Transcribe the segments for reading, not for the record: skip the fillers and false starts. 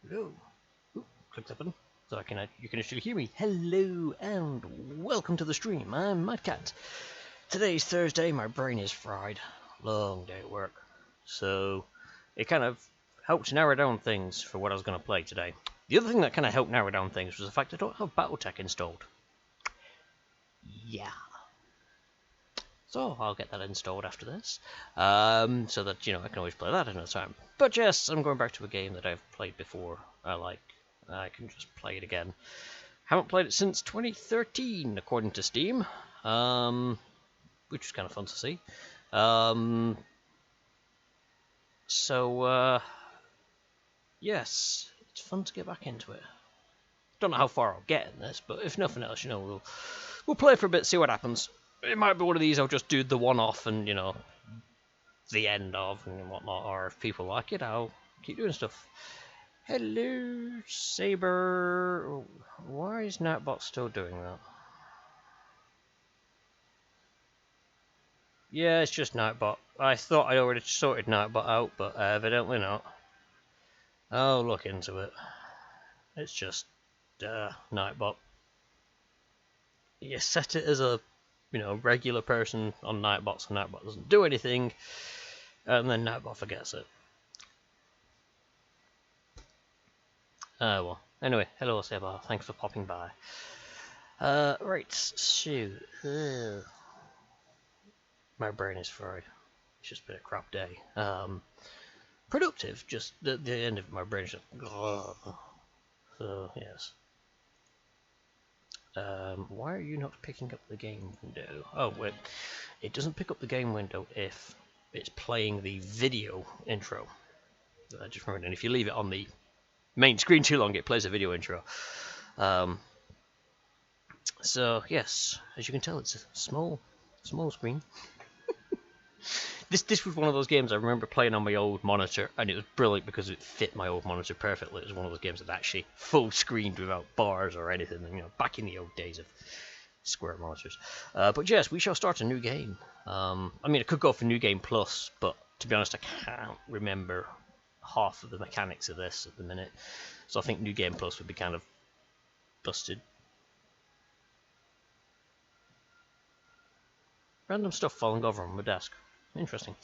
Hello. Ooh, click that button so you can actually hear me. Hello and welcome to the stream. I'm Madcat. Today's Thursday. My brain is fried. Long day at work, so it kind of helped narrow down things for what I was going to play today. The other thing that kind of helped narrow down things was the fact I don't have BattleTech installed. Yeah. So I'll get that installed after this, so that I can always play that another time. But yes, I'm going back to a game that I've played before. I can just play it again. Haven't played it since 2013, according to Steam, which is kind of fun to see. Yes, it's fun to get back into it. Don't know how far I'll get in this, but if nothing else, we'll play for a bit, see what happens. It might be one of these I'll just do the one-off and, the end of and whatnot, or if people like it, I'll keep doing stuff. Hello, Saber. Why is Nightbot still doing that? Yeah, it's just Nightbot. I thought I already sorted Nightbot out, but evidently not. I'll look into it. It's just Nightbot. You set it as a regular person on Nightbot, so Nightbot doesn't do anything, and then Nightbot forgets it. Well, anyway, hello Saber, thanks for popping by. Right, so, my brain is fried. It's just been a crap day. Productive, just the end of my brain is just, so, yes. Why are you not picking up the game window? Oh, wait. It doesn't pick up the game window if it's playing the video intro. I just remembered, and if you leave it on the main screen too long, it plays a video intro. So, yes, as you can tell, it's a small screen. This was one of those games I remember playing on my old monitor, and it was brilliant because it fit my old monitor perfectly. It was one of those games that actually full screened without bars or anything, back in the old days of square monitors. But yes, we shall start a new game. I could go for New Game Plus, but to be honest, I can't remember half of the mechanics of this at the minute. So I think New Game Plus would be kind of busted. Random stuff falling over on my desk. Interesting.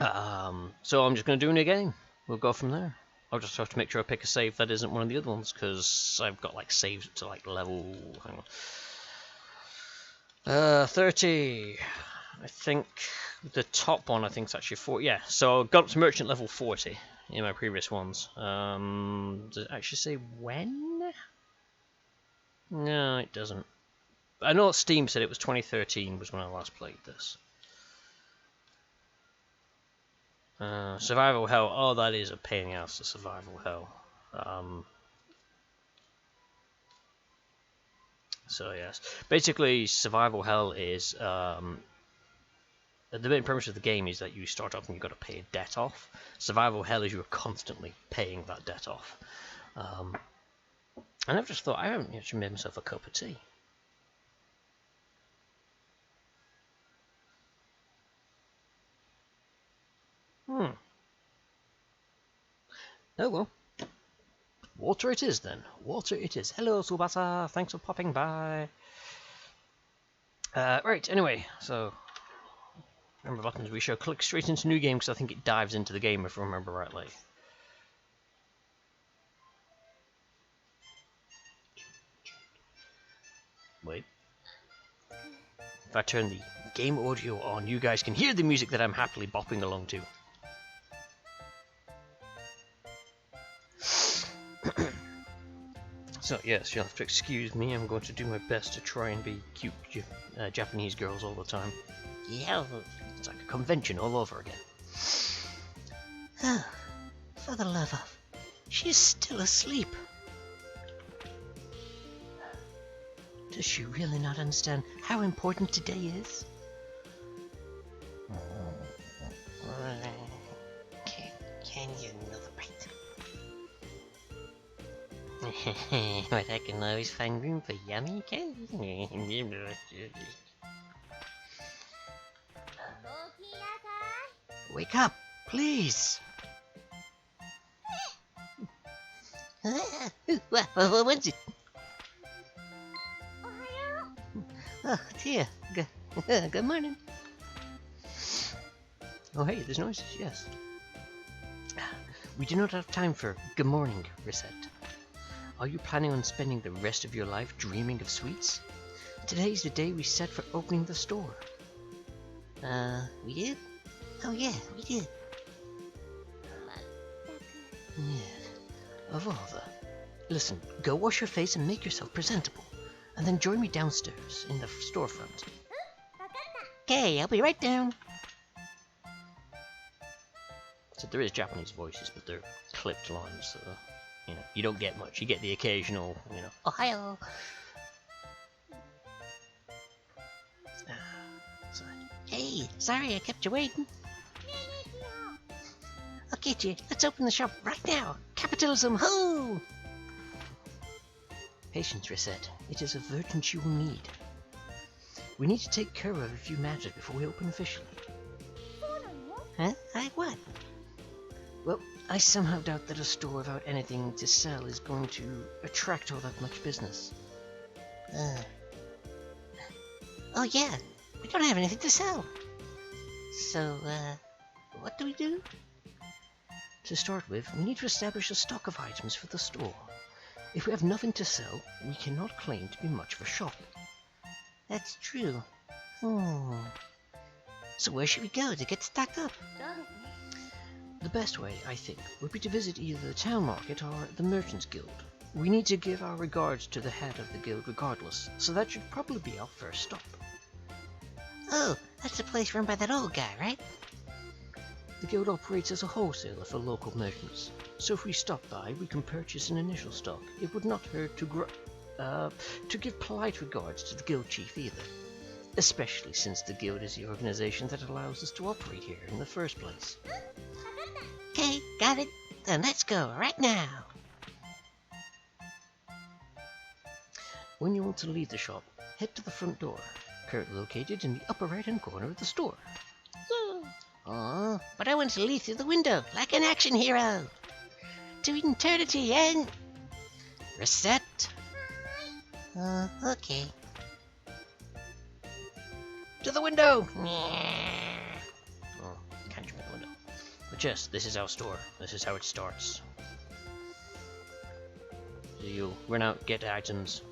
So I'm just going to do a new game. We'll go from there. I'll just have to make sure I pick a save that isn't one of the other ones, because I've got saves to level. Hang on. 30. I think the top one is actually 40. Yeah, so I got up to merchant level 40 in my previous ones. Does it actually say when? No, it doesn't. I know Steam said it was 2013 was when I last played this. Survival Hell. Oh, that is a pain in the ass, the Survival Hell. So yes, basically Survival Hell is the main premise of the game is that you start off and you've got to pay a debt off. Survival Hell is you're constantly paying that debt off. And I've just thought I haven't actually made myself a cup of tea. Oh well. Water it is then. Water it is. Hello Subasa, thanks for popping by. Right, anyway, so remember buttons, we shall click straight into new game because I think it dives into the game if I remember rightly. Wait. If I turn the game audio on, you guys can hear the music that I'm happily bopping along to. So yes, you'll have to excuse me, I'm going to do my best to try and be cute Japanese girls all the time. Yeah, it's like a convention all over again. For the love of, she's still asleep. Does she really not understand how important today is? Can you another bite? But I can always find room for yummy candy. Wake up, please! What's it? Oh, dear. Good morning. Oh, hey, there's noises, yes. We do not have time for good morning, Recette. Are you planning on spending the rest of your life dreaming of sweets? Today's the day we set for opening the store. We did? Oh, yeah, we did. Yes. Of all the... Listen, go wash your face and make yourself presentable. And then join me downstairs in the storefront. Okay, I'll be right down. So there is Japanese voices, but they're clipped lines, so, you know, you don't get much. You get the occasional, you know, Ohio. so. Hey, sorry I kept you waiting. I'll get you. Let's open the shop right now. Capitalism, ho! Patience, Recette. It is a virtue you will need. We need to take care of a few matters before we open officially. Huh? Like what? Well, I somehow doubt that a store without anything to sell is going to attract all that much business. Oh yeah, we don't have anything to sell. So, what do we do? To start with, we need to establish a stock of items for the store. If we have nothing to sell, we cannot claim to be much of a shop. That's true. So where should we go to get stocked up? The best way, I think, would be to visit either the town market or the Merchants Guild. We need to give our regards to the head of the guild regardless, so that should probably be our first stop. Oh, that's the place run by that old guy, right? The guild operates as a wholesaler for local merchants, so if we stop by, we can purchase an initial stock. It would not hurt to give polite regards to the guild chief either, especially since the guild is the organization that allows us to operate here in the first place. Okay, got it. Then let's go right now. When you want to leave the shop, head to the front door, currently located in the upper right-hand corner of the store. Oh, but I want to leave through the window like an action hero. To eternity and... Reset. Okay. To the window! Oh, can't jump in the window. But yes, this is our store. This is how it starts. So you'll run out, get items,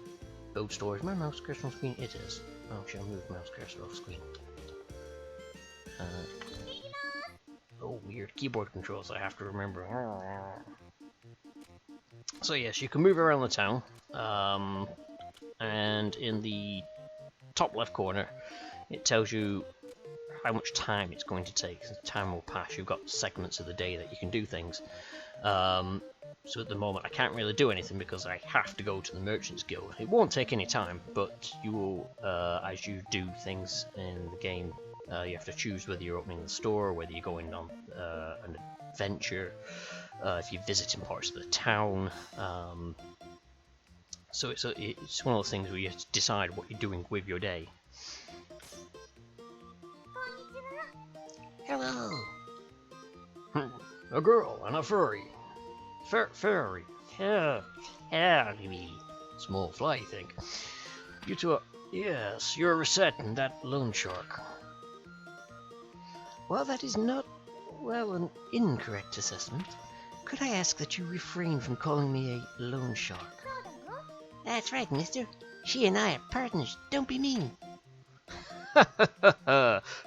build stores. My mouse cursor on screen? It is. Oh, should I move mouse cursor off screen? Oh, weird keyboard controls I have to remember. So yes, you can move around the town, and in the top left corner it tells you how much time it's going to take. Time will pass. You've got segments of the day that you can do things. So at the moment I can't really do anything because I have to go to the Merchants Guild. It won't take any time, but you will, as you do things in the game, you have to choose whether you're opening the store or whether you're going on an adventure, if you're visiting parts of the town. So it's one of those things where you have to decide what you're doing with your day. Hello. A girl and a furry. Furry. Yeah, small fly, I think. You two are... Yes, you're Recette and that loan shark. Well, that is not, well, an incorrect assessment. Could I ask that you refrain from calling me a loan shark? That's right, mister. She and I are partners. Don't be mean.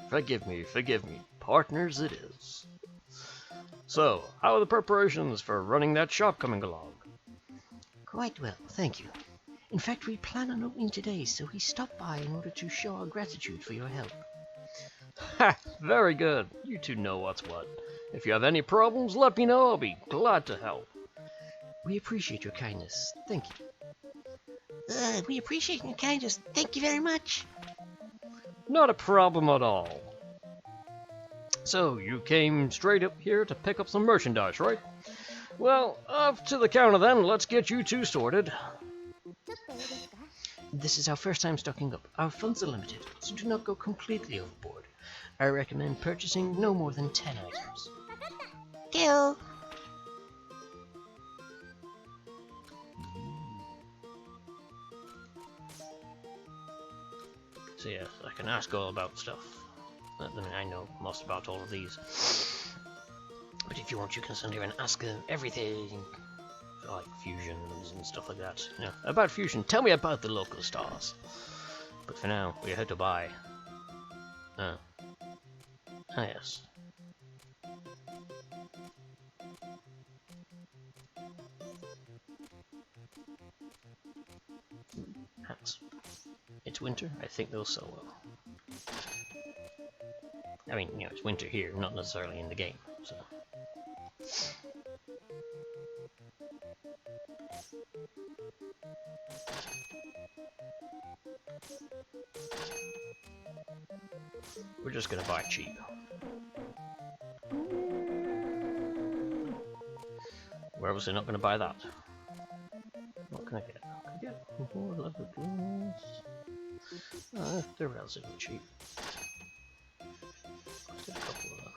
Forgive me. Partners it is. So, how are the preparations for running that shop coming along? Quite well, thank you. In fact, we plan on opening today, so we stopped by in order to show our gratitude for your help. Ha! Very good. You two know what's what. If you have any problems, let me know. I'll be glad to help. We appreciate your kindness. Thank you. We appreciate your kindness. Thank you very much. Not a problem at all. So, you came straight up here to pick up some merchandise, right? Well, up to the counter then. Let's get you two sorted. This is our first time stocking up. Our funds are limited, so do not go completely overboard. I recommend purchasing no more than 10 items. Kill! So yeah, I can ask all about stuff. I mean, I know most about all of these. But if you want, you can send here and ask everything. Like fusions and stuff like that. You know, about fusion, tell me about the local stars. But for now, we have to buy. Ah yes. Hats. It's winter. I think they'll sell well. I mean, you know, it's winter here, not necessarily in the game. So. We're just gonna buy cheap. Where was I not gonna buy that? What can I get? Can I get more leather goods? They're relatively cheap. Let's get a couple of them.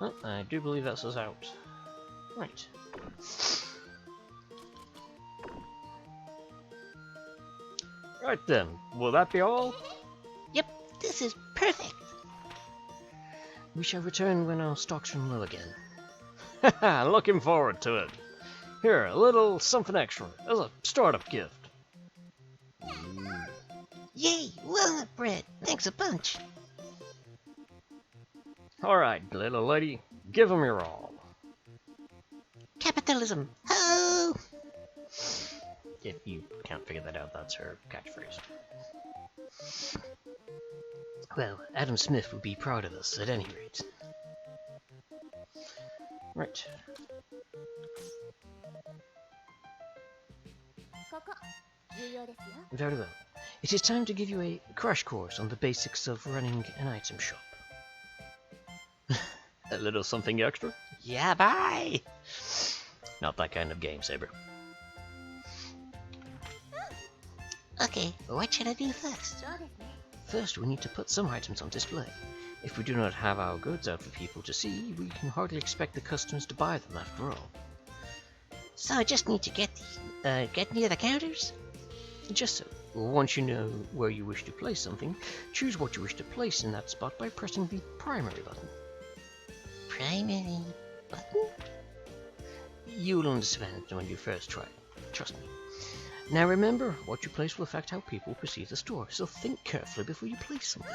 Oh, I do believe that's us out. Right. Right then, will that be all? Yep, this is perfect. We shall return when our stocks run low again. Haha, looking forward to it. Here, a little something extra as a startup gift. Yay, walnut bread. Thanks a bunch. Alright, little lady, give 'em your all. Capitalism. Ho! If you can't figure that out, that's her catchphrase. Well, Adam Smith would be proud of us at any rate. Right. Very well. It is time to give you a crash course on the basics of running an item shop. A little something extra? Yeah, bye! Not that kind of game, Saber. Okay, what should I do first? First, we need to put some items on display. If we do not have our goods out for people to see, we can hardly expect the customers to buy them after all. So I just need to get near the counters? Just so. Once you know where you wish to place something, choose what you wish to place in that spot by pressing the primary button. Primary button? You'll understand when you first try it. Trust me. Now remember, what you place will affect how people perceive the store, so think carefully before you place something.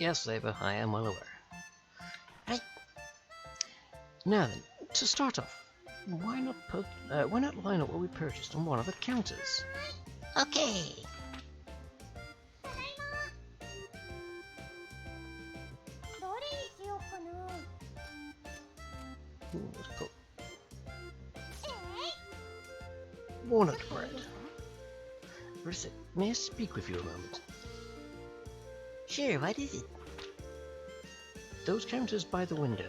Yes, Saber, I am well aware. Right. Now then, to start off, why not line up what we purchased on one of the counters? Okay. Ooh, let's go. Walnut bread. Recettear, may I speak with you a moment? Sure, what is it? Those counters by the window.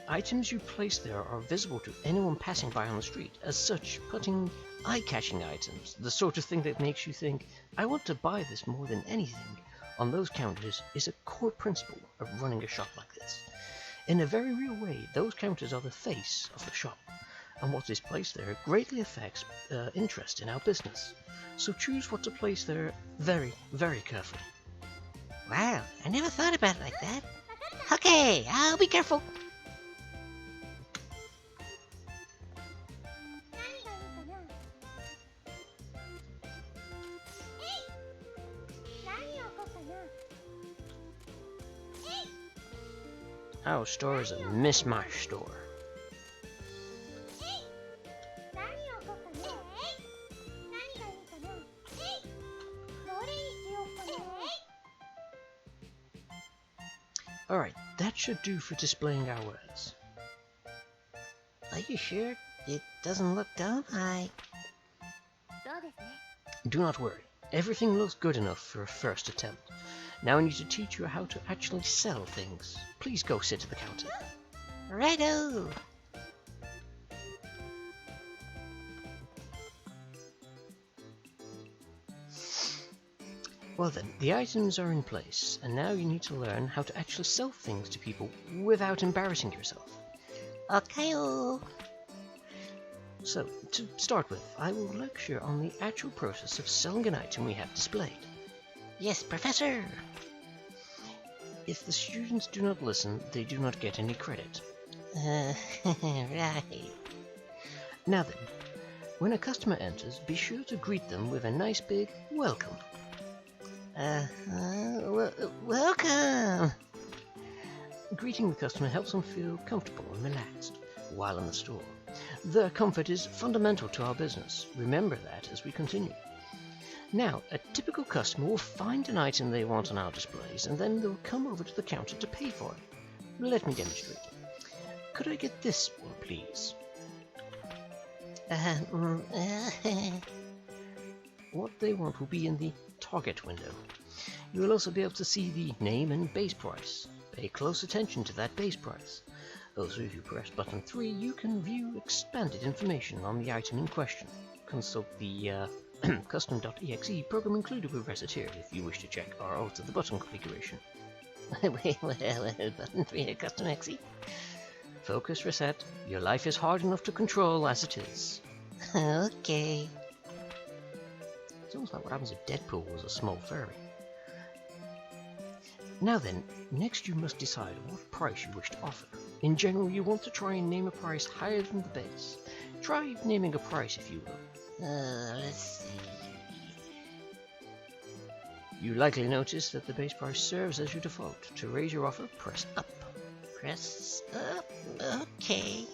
Items you place there are visible to anyone passing by on the street. As such, putting eye-catching items, the sort of thing that makes you think, I want to buy this more than anything, on those counters is a core principle of running a shop like this. In a very real way, those counters are the face of the shop, and what is placed there greatly affects interest in our business. So choose what to place there very, very carefully. Wow, I never thought about it like that. Okay, I'll be careful. Our store is a mismatch store. Alright, that should do for displaying our wares. Are you sure? It doesn't look dumb. Do not worry, everything looks good enough for a first attempt. Now I need to teach you how to actually sell things. Please go sit at the counter. Righto! Well then, the items are in place, and now you need to learn how to actually sell things to people without embarrassing yourself. Okay-o. So, to start with, I will lecture on the actual process of selling an item we have displayed. Yes, Professor. If the students do not listen, they do not get any credit. Right. Now then, when a customer enters, be sure to greet them with a nice big welcome. Welcome. Greeting the customer helps them feel comfortable and relaxed while in the store. Their comfort is fundamental to our business. Remember that as we continue. Now, a typical customer will find an item they want on our displays, and then they'll come over to the counter to pay for it. Let me demonstrate. Could I get this one, please? What they want will be in the target window. You will also be able to see the name and base price. Pay close attention to that base price. Also, if you press button 3, you can view expanded information on the item in question. Consult the custom.exe program included with Recettear if you wish to check our alter the button configuration. Wait, button 3 custom exe? Focus, Reset. Your life is hard enough to control as it is. Okay. It's almost like what happens if Deadpool was a small fairy. Now then, next you must decide what price you wish to offer. In general, you want to try and name a price higher than the base. Try naming a price if you will. Let's see. You likely notice that the base price serves as your default. To raise your offer, press up. Press up. Okay.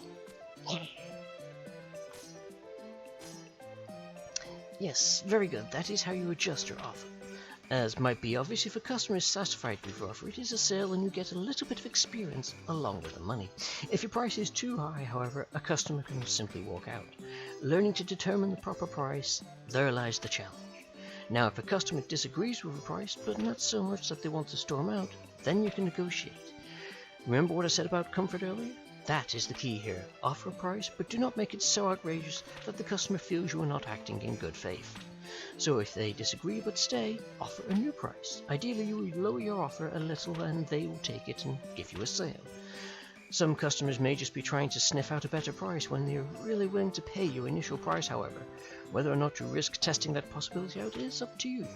Yes, very good. That is how you adjust your offer. As might be obvious, if a customer is satisfied with your offer, it is a sale and you get a little bit of experience along with the money. If your price is too high, however, a customer can simply walk out. Learning to determine the proper price, there lies the challenge. Now, if a customer disagrees with a price, but not so much that they want to storm out, then you can negotiate. Remember what I said about comfort earlier? That is the key here. Offer a price, but do not make it so outrageous that the customer feels you are not acting in good faith. So if they disagree but stay, offer a new price. Ideally, you will lower your offer a little and they will take it and give you a sale. Some customers may just be trying to sniff out a better price when they are really willing to pay your initial price, however. Whether or not you risk testing that possibility out is up to you.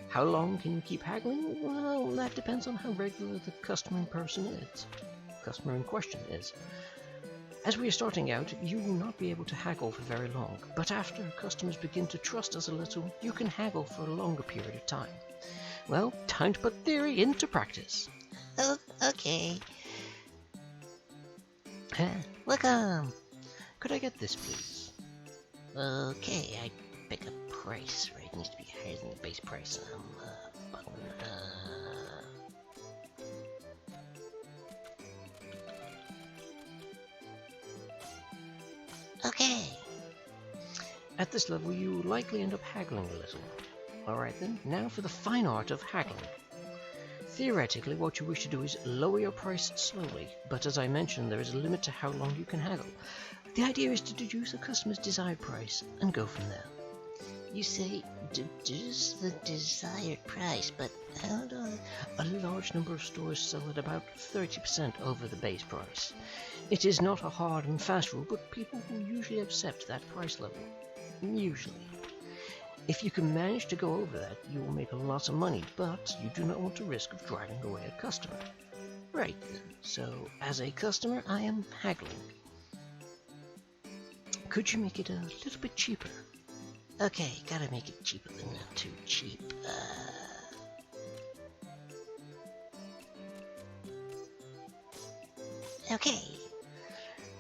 How long can you keep haggling? Well, that depends on how regular the customer in question is. As we are starting out, you will not be able to haggle for very long, but after customers begin to trust us a little, you can haggle for a longer period of time. Well, time to put theory into practice. Oh, okay. Welcome. Could I get this, please? Okay, I pick a price, right? It needs to be higher than the base price. Button. Okay. At this level, you will likely end up haggling a little. Alright then, now for the fine art of haggling. Theoretically, what you wish to do is lower your price slowly, but as I mentioned, there is a limit to how long you can haggle. The idea is to deduce a customer's desired price and go from there. You say deduce the desired price, but how do I... A large number of stores sell at about 30% over the base price. It is not a hard and fast rule, but people will usually accept that price level. Usually. If you can manage to go over that, you will make a lot of money, but you do not want the risk of driving away a customer. Right then, so as a customer, I am haggling. Could you make it a little bit cheaper? Okay, gotta make it cheaper, but not too cheap. Okay.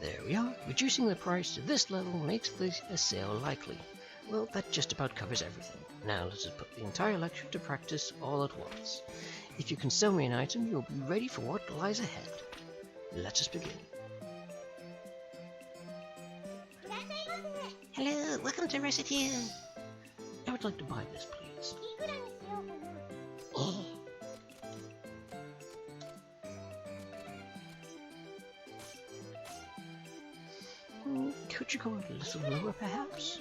There we are. Reducing the price to this level makes this a sale likely. Well, that just about covers everything. Now let us put the entire lecture to practice all at once. If you can sell me an item, you'll be ready for what lies ahead. Let us begin. Hello, welcome to Recettear. I would like to buy this, please. Oh. Could you go a little lower, perhaps?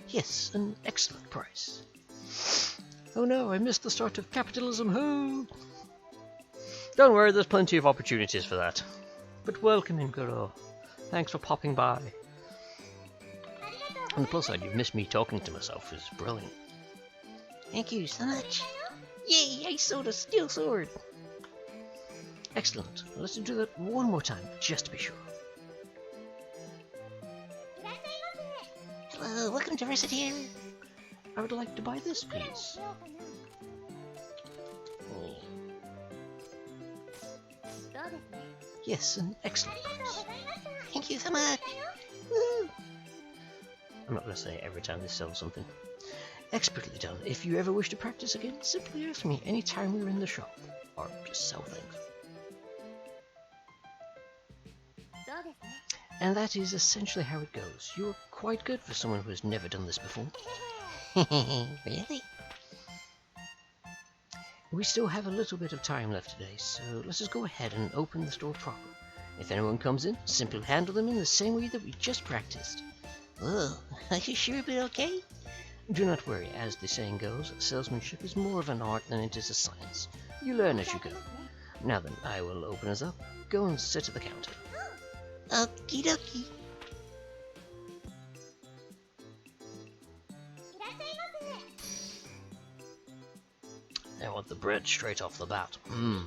Yes, an excellent price. Oh no, I missed the start of capitalism. Ho! Don't worry, there's plenty of opportunities for that. But welcome in, Goro. Thanks for popping by. On the plus side, you've missed me talking to myself. It's brilliant. Thank you so much. Yay, I sold a steel sword. Excellent. Let's do that one more time, just to be sure. Hello, welcome to Recettear. I would like to buy this, please. Oh. Yes, an excellent price. Thank you so much. Woo. I'm not going to say it every time they sell something. Expertly done. If you ever wish to practice again, simply ask me any time we're in the shop. Or just sell things. And that is essentially how it goes. You're quite good for someone who has never done this before. Really? We still have a little bit of time left today, so let's just go ahead and open the store proper. If anyone comes in, simply handle them in the same way that we just practiced. Oh, are you sure it'll be okay? Do not worry, as the saying goes, salesmanship is more of an art than it is a science. You learn as you go. Now then, I will open us up. Go and sit at the counter. Okie dokie. I want the bread straight off the bat. Mmm.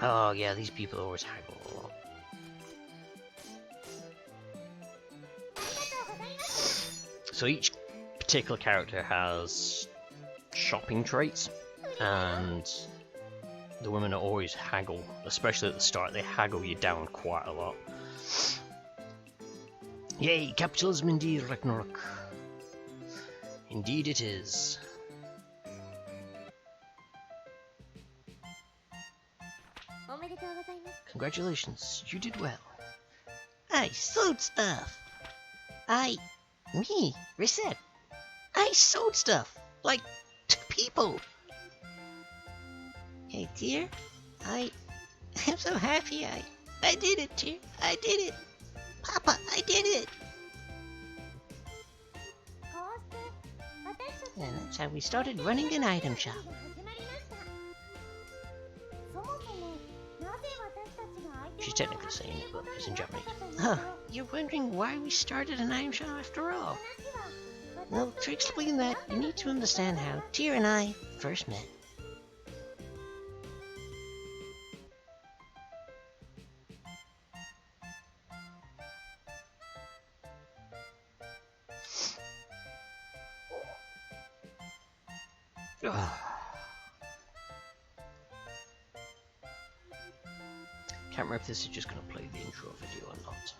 Oh yeah, these people always haggle a lot. So each particular character has shopping traits, and the women always haggle, especially at the start. They haggle you down quite a lot. Yay, capitalism indeed, Ragnarok. Indeed it is. Congratulations, you did well. I sold stuff. Me, Recette. I sold stuff, like, to people. Hey, dear, I'm so happy. I did it, dear. I did it. Papa, I did it. And that's how we started running an item shop. She's technically saying it, but it's in Japanese. Huh, you're wondering why we started an item shop after all? Well, to explain that, you need to understand how Tyr and I first met. Can't remember if this is just going to play the intro video or not.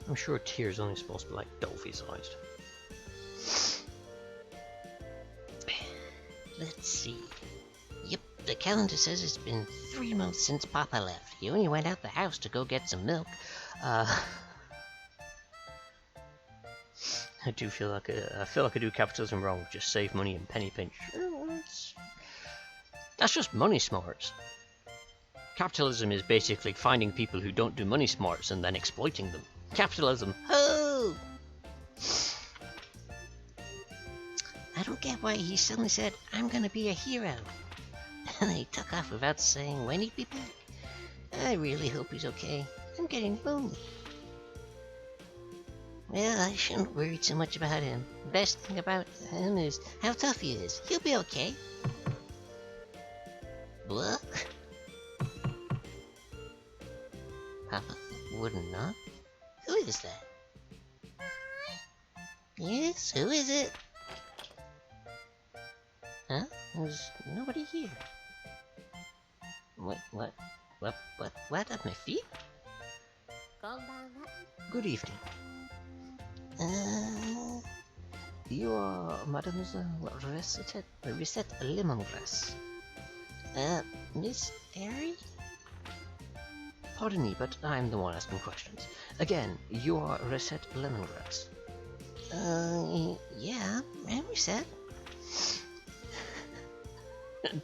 I'm sure Tyr's only supposed to be like Dolphy sized. Let's see. Yep, the calendar says it's been 3 months since Papa left. He only went out the house to go get some milk. I do feel like I do capitalism wrong. Just save money and penny pinch. That's just money smarts. Capitalism is basically finding people who don't do money smarts and then exploiting them. Capitalism. Oh! I don't get why he suddenly said, I'm gonna be a hero. And he took off without saying when he'd be back. I really hope he's okay. I'm getting lonely. Well, I shouldn't worry too much about him. The best thing about him is how tough he is. He'll be okay. What? Papa wouldn't not? Who is that? Yes, who is it? Huh? There's nobody here. What at my feet? Good evening. You are Mademoiselle Recette Lemongrass. Miss Airy? Pardon me, but I'm the one asking questions. Again, you are Recette Lemongrass. Yeah, I'm Recette.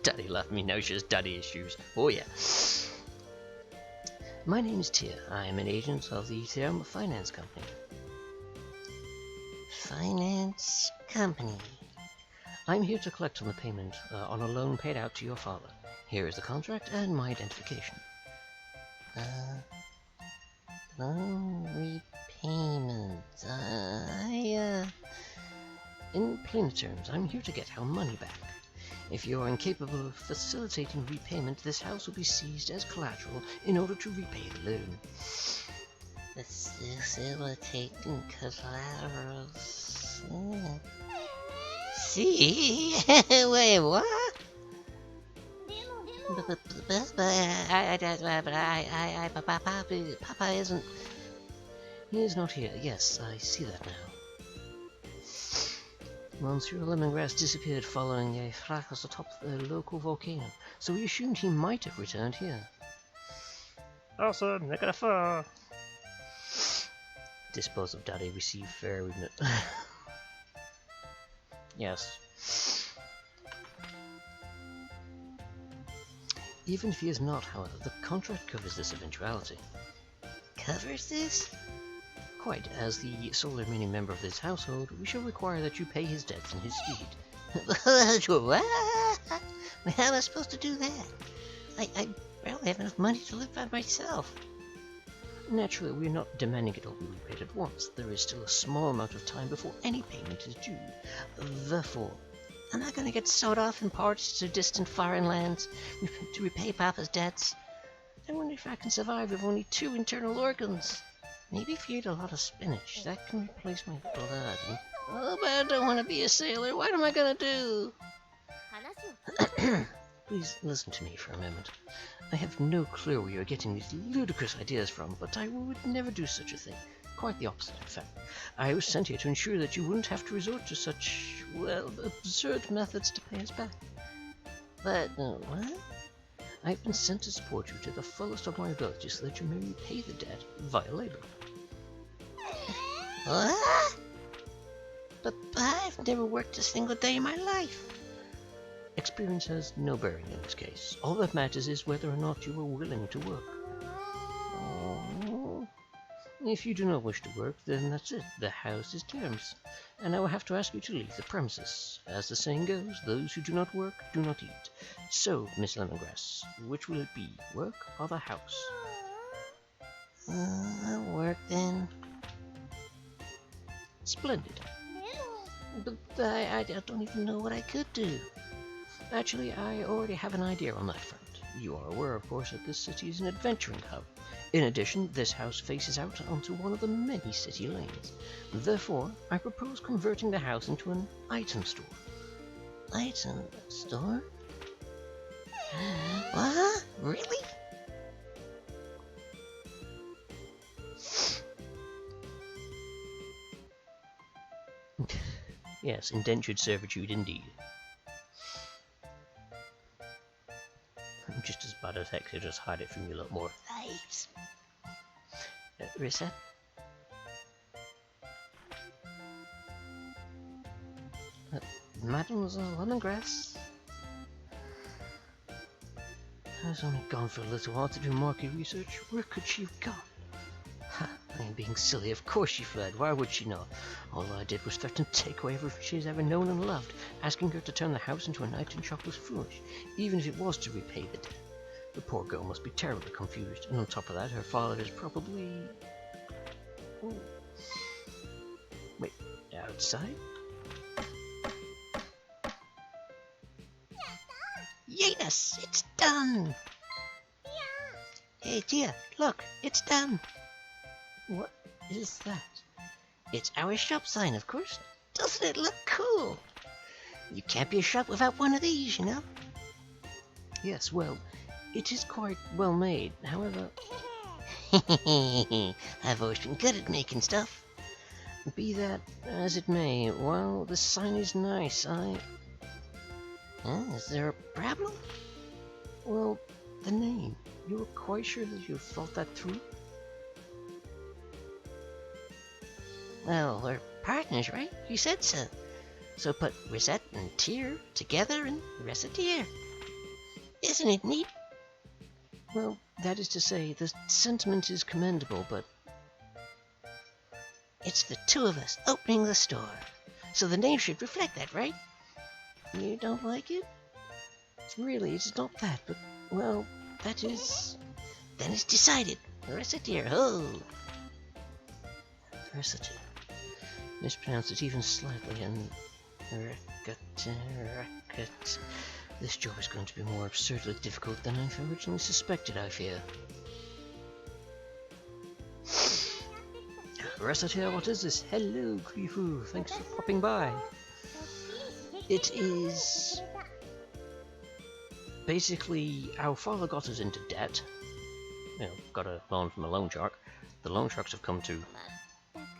Daddy left me now, she has daddy issues. Oh yeah. My name is Tia. I am an agent of the Therm Finance Company. Finance Company. I'm here to collect on the payment on a loan paid out to your father. Here is the contract and my identification. Loan repayment. In plain terms, I'm here to get our money back. If you are incapable of facilitating repayment, this house will be seized as collateral in order to repay the loan. Facilitating collateral. See? Wait, what? Papa isn't. He is not here. Yes, I see that now. Monsieur Lemongrass disappeared following a fracas atop the local volcano, so we assumed he might have returned here. Awesome, negative 4. Dispose of Daddy, receive fair remit. Yes. Even if he is not, however, the contract covers this eventuality. Covers this? Quite. As the sole remaining member of this household, we shall require that you pay his debts in his stead. What? How am I supposed to do that? I barely have enough money to live by myself. Naturally, we are not demanding it all be repaid at once. There is still a small amount of time before any payment is due. Therefore, am I going to get sold off in parts to distant foreign lands to repay Papa's debts? I wonder if I can survive with only 2 internal organs. Maybe if you eat a lot of spinach, that can replace my blood. Oh, but I don't want to be a sailor. What am I going to do? Please listen to me for a moment. I have no clue where you're getting these ludicrous ideas from, but I would never do such a thing. Quite the opposite, in fact. I was sent here to ensure that you wouldn't have to resort to such, well, absurd methods to pay us back. But, what? I've been sent to support you to the fullest of my ability so that you may repay the debt via labor. What? But I've never worked a single day in my life. Experience has no bearing in this case. All that matters is whether or not you are willing to work. Oh. If you do not wish to work, then that's it. The house is terms, and I will have to ask you to leave the premises. As the saying goes, those who do not work do not eat. So, Miss Lemongrass, which will it be, work or the house? Work then. Splendid. But I don't even know what I could do. Actually, I already have an idea on that front. You are aware, of course, that this city is an adventuring hub. In addition, this house faces out onto one of the many city lanes. Therefore, I propose converting the house into an item store. Item store? What? Really? Yes, indentured servitude indeed. I'm just as bad as heck to just hide it from you a lot more. Thanks. Reset? Mademoiselle Lemongrass? I was only gone for a little while to do market research. Where could she have gone? Ha, I am being silly. Of course she fled. Why would she not? All I did was threaten to take away everything she's ever known and loved. Asking her to turn the house into an item shop was foolish, even if it was to repay the debt. The poor girl must be terribly confused, and on top of that, her father is probably... Ooh. Wait, outside? Yes, it's done! Hey, Tia, look, it's done! What is that? It's our shop sign, of course. Doesn't it look cool? You can't be a shop without one of these, you know? Yes, well, it is quite well made, however... I've always been good at making stuff. Be that as it may, while the sign is nice, is there a problem? Well, the name. You were quite sure that you thought that through? Well, we're partners, right? You said so. So put Recette and Tear together and Recettear. Isn't it neat? Well, that is to say, the sentiment is commendable, but it's the two of us opening the store. So the name should reflect that, right? You don't like it? Really, it's not that, but, well, that is... Then it's decided. Recettear, ho! Recettear. Mispronounced it even slightly, and... Recettear. This job is going to be more absurdly difficult than I originally suspected, I fear. Recettear, what is this? Hello, Krifu. Thanks for popping by. It is... basically, our father got us into debt. You know, got a loan from a loan shark. The loan sharks have come to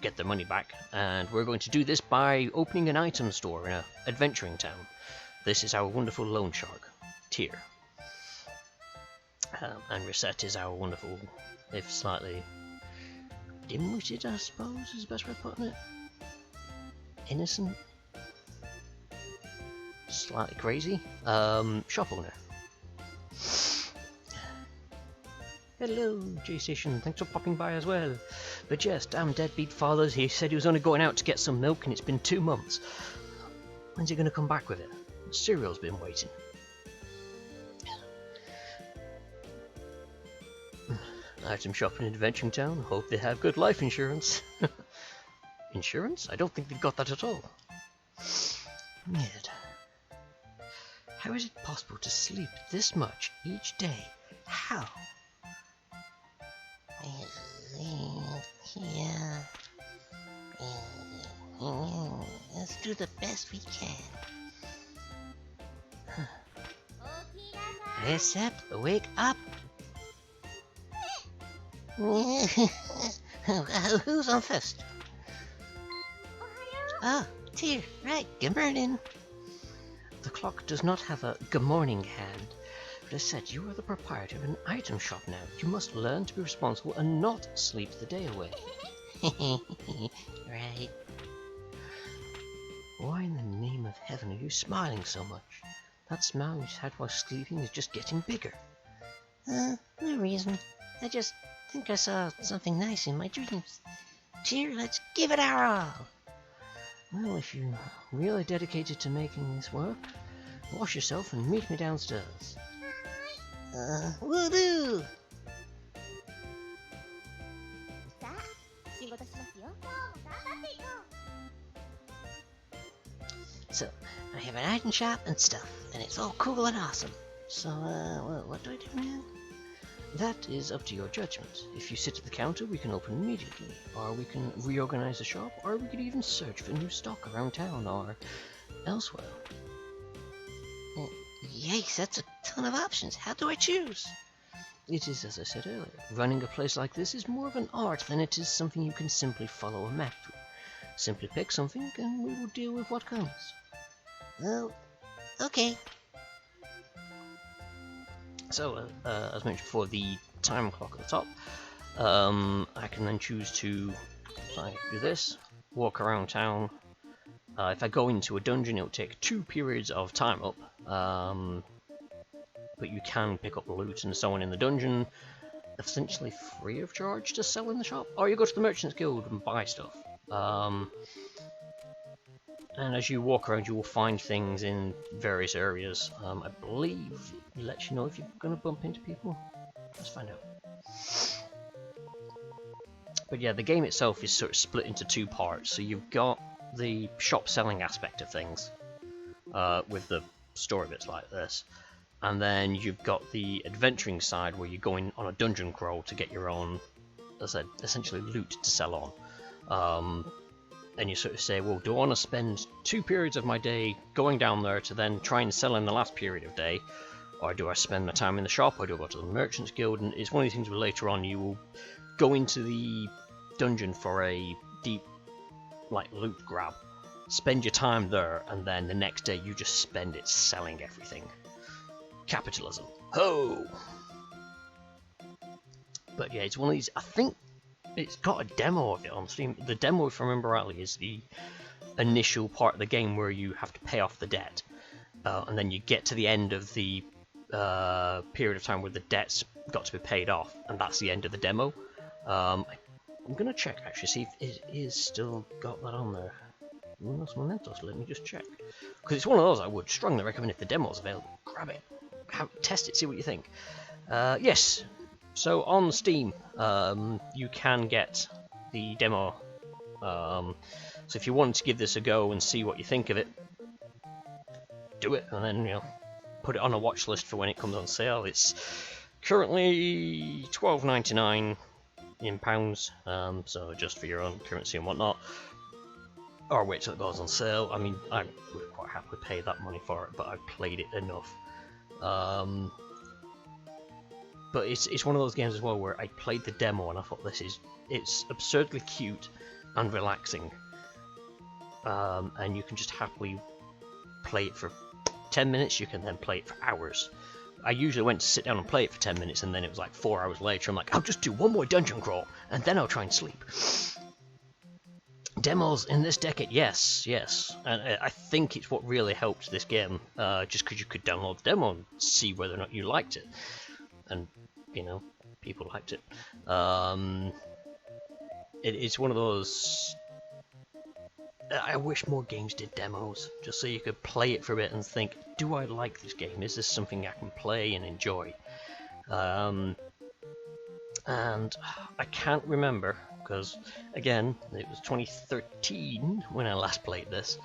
get their money back, and we're going to do this by opening an item store in an adventuring town. This is our wonderful loan shark, Tear. And Recette is our wonderful, if slightly dim-witted, I suppose, is the best way of putting it. Innocent. Slightly crazy. Shop owner. Hello, J-Station. Thanks for popping by as well. But yes, damn deadbeat fathers. He said he was only going out to get some milk and it's been 2 months. When's he going to come back with it? The cereal's been waiting. Item shop in Adventuring Town. Hope they have good life insurance. Insurance? I don't think they've got that at all. Weird. How is it possible to sleep this much each day? How? Yeah. Let's do the best we can. Recette, wake up! Who's on first? Oh, Tear, right, good morning. The clock does not have a good morning hand. Recette, you are the proprietor of an item shop now. You must learn to be responsible and not sleep the day away. Right. Why in the name of heaven are you smiling so much? That smile you had while sleeping is just getting bigger. No reason. I just think I saw something nice in my dreams. Tear, let's give it our all. Well, if you're really dedicated to making this work, wash yourself and meet me downstairs. Will do! So, I have an item shop and stuff, and it's all cool and awesome. So, well, what do I do now? That is up to your judgment. If you sit at the counter, we can open immediately, or we can reorganize the shop, or we could even search for new stock around town or elsewhere. Yikes, that's a ton of options. How do I choose? It is as I said earlier. Running a place like this is more of an art than it is something you can simply follow a map through. Simply pick something and we will deal with what comes. Well, okay. So, as mentioned before, the time clock at the top. I can then choose to, if I do this, walk around town. If I go into a dungeon, it'll take 2 periods of time up. But you can pick up loot and so on in the dungeon, essentially free of charge to sell in the shop. Or you go to the Merchants Guild and buy stuff. And as you walk around, you will find things in various areas. I believe it lets you know if you're going to bump into people. Let's find out. But yeah, the game itself is sort of split into 2 parts. So you've got the shop selling aspect of things, with the story bits like this. And then you've got the adventuring side where you're going on a dungeon crawl to get your own, as I said, essentially loot to sell on. And you sort of say, well, do I want to spend 2 periods of my day going down there to then try and sell in the last period of day? Or do I spend my time in the shop? Or do I go to the Merchants Guild? And it's one of the things where later on you will go into the dungeon for a deep like loot grab. Spend your time there, and then the next day you just spend it selling everything. Capitalism. Ho! But yeah, it's one of these. I think it's got a demo of it on Steam. The demo, if I remember rightly, is the initial part of the game where you have to pay off the debt, and then you get to the end of the period of time where the debt's got to be paid off, and that's the end of the demo. I'm gonna check actually, see if it is still got that on there. Unos momentos, let me just check, because it's one of those I would strongly recommend. If the demo's available, grab it, test it, see what you think. Yes, so on Steam you can get the demo, so if you wanted to give this a go and see what you think of it, do it, and then, you know, put it on a watch list for when it comes on sale. It's currently £12.99 in pounds, so just for your own currency and whatnot, or wait till it goes on sale. I mean, I would quite happily pay that money for it, but I've played it enough. But it's one of those games as well where I played the demo and I thought it's absurdly cute and relaxing, and you can just happily play it for 10 minutes. You can then play it for hours. I usually went to sit down and play it for 10 minutes, and then it was like 4 hours later I'm like, I'll just do one more dungeon crawl and then I'll try and sleep. Demos in this decade, yes, and I think it's what really helped this game, just because you could download the demo and see whether or not you liked it, and, you know, people liked it. It's one of those, I wish more games did demos, just so you could play it for a bit and think, do I like this game? Is this something I can play and enjoy? And I can't remember, because, again, it was 2013 when I last played this.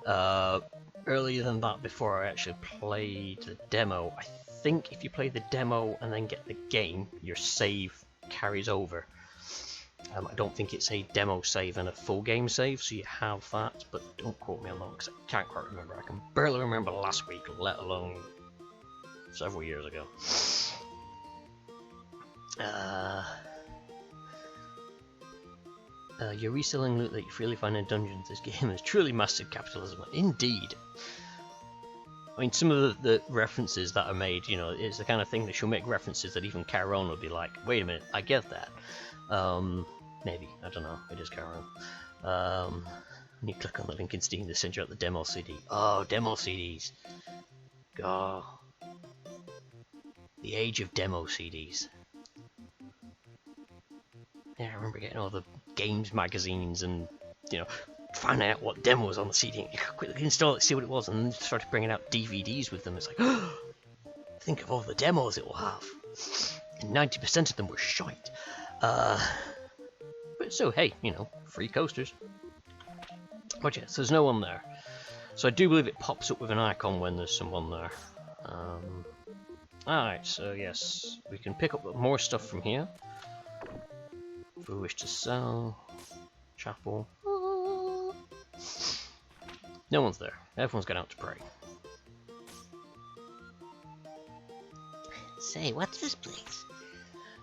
Earlier than that, before I actually played the demo, I think if you play the demo and then get the game, your save carries over. I don't think it's a demo save and a full game save, so you have that, but don't quote me on that because I can't quite remember. I can barely remember last week, let alone several years ago. You're reselling loot that you freely find in dungeons. This game has truly mastered capitalism. Indeed. I mean, some of the references that are made, you know, it's the kind of thing that she'll make references that even Caron will be like, wait a minute, I get that. Maybe, I don't know, it is Caron. When you click on the link in Steam, they send you out the demo CD. Oh, demo CDs. God. The age of demo CDs. Yeah, I remember getting all the games magazines and, you know, finding out what demo was on the CD. You could quickly install it, see what it was, and then started bringing out DVDs with them. It's like, oh, think of all the demos it will have. And 90% of them were shite. But so, hey, you know, free coasters. But yeah, so there's no one there. So I do believe it pops up with an icon when there's someone there. Alright, so yes, we can pick up more stuff from here. If we wish to sell. Chapel. No one's there. Everyone's gone out to pray. Say, what's this place?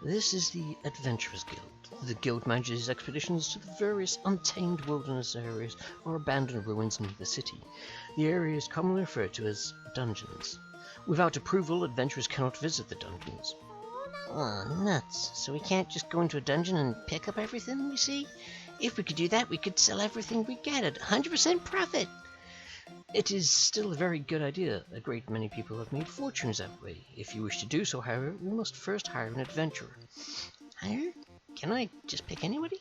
This is the Adventurers Guild. The guild manages expeditions to the various untamed wilderness areas or abandoned ruins near the city. The area is commonly referred to as dungeons. Without approval, adventurers cannot visit the dungeons. Oh, nuts. So we can't just go into a dungeon and pick up everything we see? If we could do that, we could sell everything we get at 100% profit. It is still a very good idea. A great many people have made fortunes that way. If you wish to do so, however, we must first hire an adventurer. Hire? Can I just pick anybody?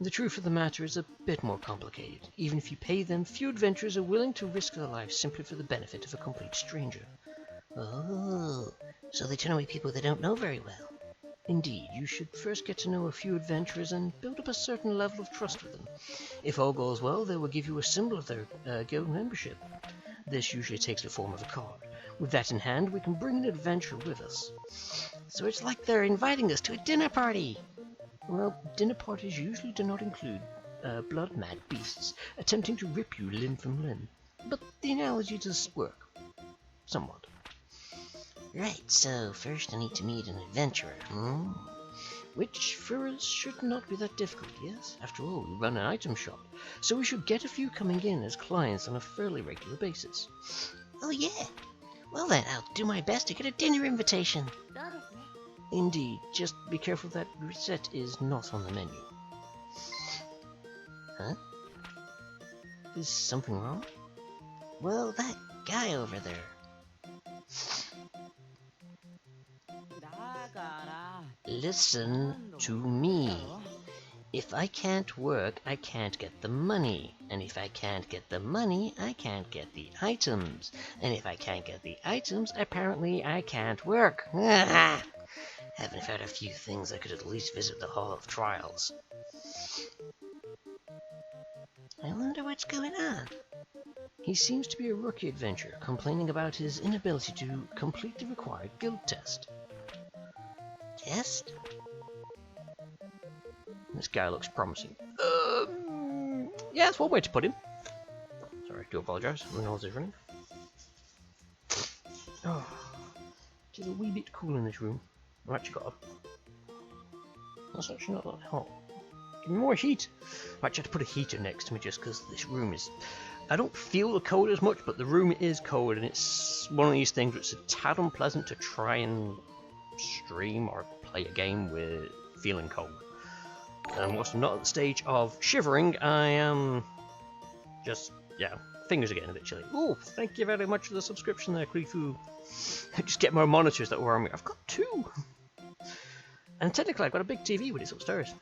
The truth of the matter is a bit more complicated. Even if you pay them, few adventurers are willing to risk their lives simply for the benefit of a complete stranger. Oh, so they turn away people they don't know very well. Indeed, you should first get to know a few adventurers and build up a certain level of trust with them. If all goes well, they will give you a symbol of their guild membership. This usually takes the form of a card. With that in hand, we can bring an adventurer with us. So it's like they're inviting us to a dinner party. Well, dinner parties usually do not include blood-mad beasts attempting to rip you limb from limb. But the analogy does work. Somewhat. Right, so first I need to meet an adventurer, Which for us should not be that difficult, yes? After all, we run an item shop, so we should get a few coming in as clients on a fairly regular basis. Oh yeah? Well then, I'll do my best to get a dinner invitation. Indeed, just be careful that Recette is not on the menu. Huh? Is something wrong? Well, that guy over there. Listen to me. If I can't work, I can't get the money. And if I can't get the money, I can't get the items. And if I can't get the items, apparently I can't work. Haven't found a few things I could at least visit the Hall of Trials. I wonder what's going on. He seems to be a rookie adventurer, complaining about his inability to complete the required guild test. Test? This guy looks promising. Yeah, that's one way to put him. Sorry, I do apologise. My nose is running. Oh, it is a wee bit cool in this room. I've actually got a... That's actually not that hot. Give me more heat. I actually had to put a heater next to me just because this room is... I don't feel the cold as much, but the room is cold, and it's one of these things which is a tad unpleasant to try and stream or play a game with feeling cold. And whilst I'm not at the stage of shivering, I am just, yeah, fingers are getting a bit chilly. Oh, thank you very much for the subscription there, Krifu. Just get more monitors that warm me. I've got 2! And technically I've got a big TV, but it's upstairs.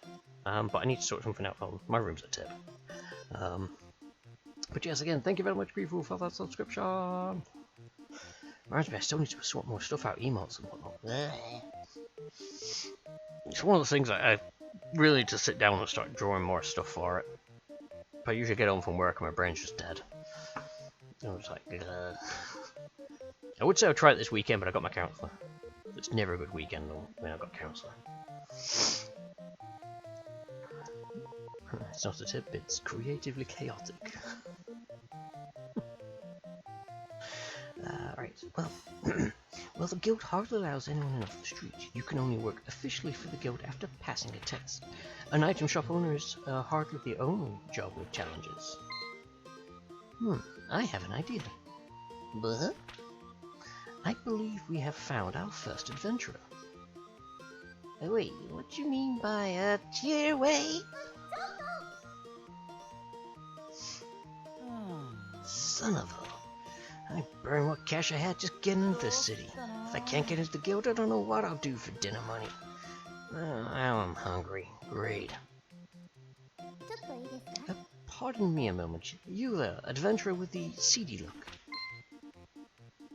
But I need to sort something out for my room's a tip. But yes, again, thank you very much, Krifu, for that subscription. Reminds me, I still need to sort more stuff out, emotes and whatnot. It's one of the things I really need to sit down and start drawing more stuff for it. But I usually get home from work and my brain's just dead. I was like, I would say I'll try it this weekend, but I got my counsellor. It's never a good weekend though, when I've got a counsellor. It's not a tip, it's creatively chaotic. Right, well, well, the guild hardly allows anyone in off the street. You can only work officially for the guild after passing a test. An item shop owner is hardly the only job with challenges. I have an idea. But I believe we have found our first adventurer. Wait, what do you mean by a tier way? Son of a... I burn what cash I had just getting into the city. If I can't get into the guild, I don't know what I'll do for dinner money. Now I'm hungry. Great. Pardon me a moment. You there, adventurer with the seedy look.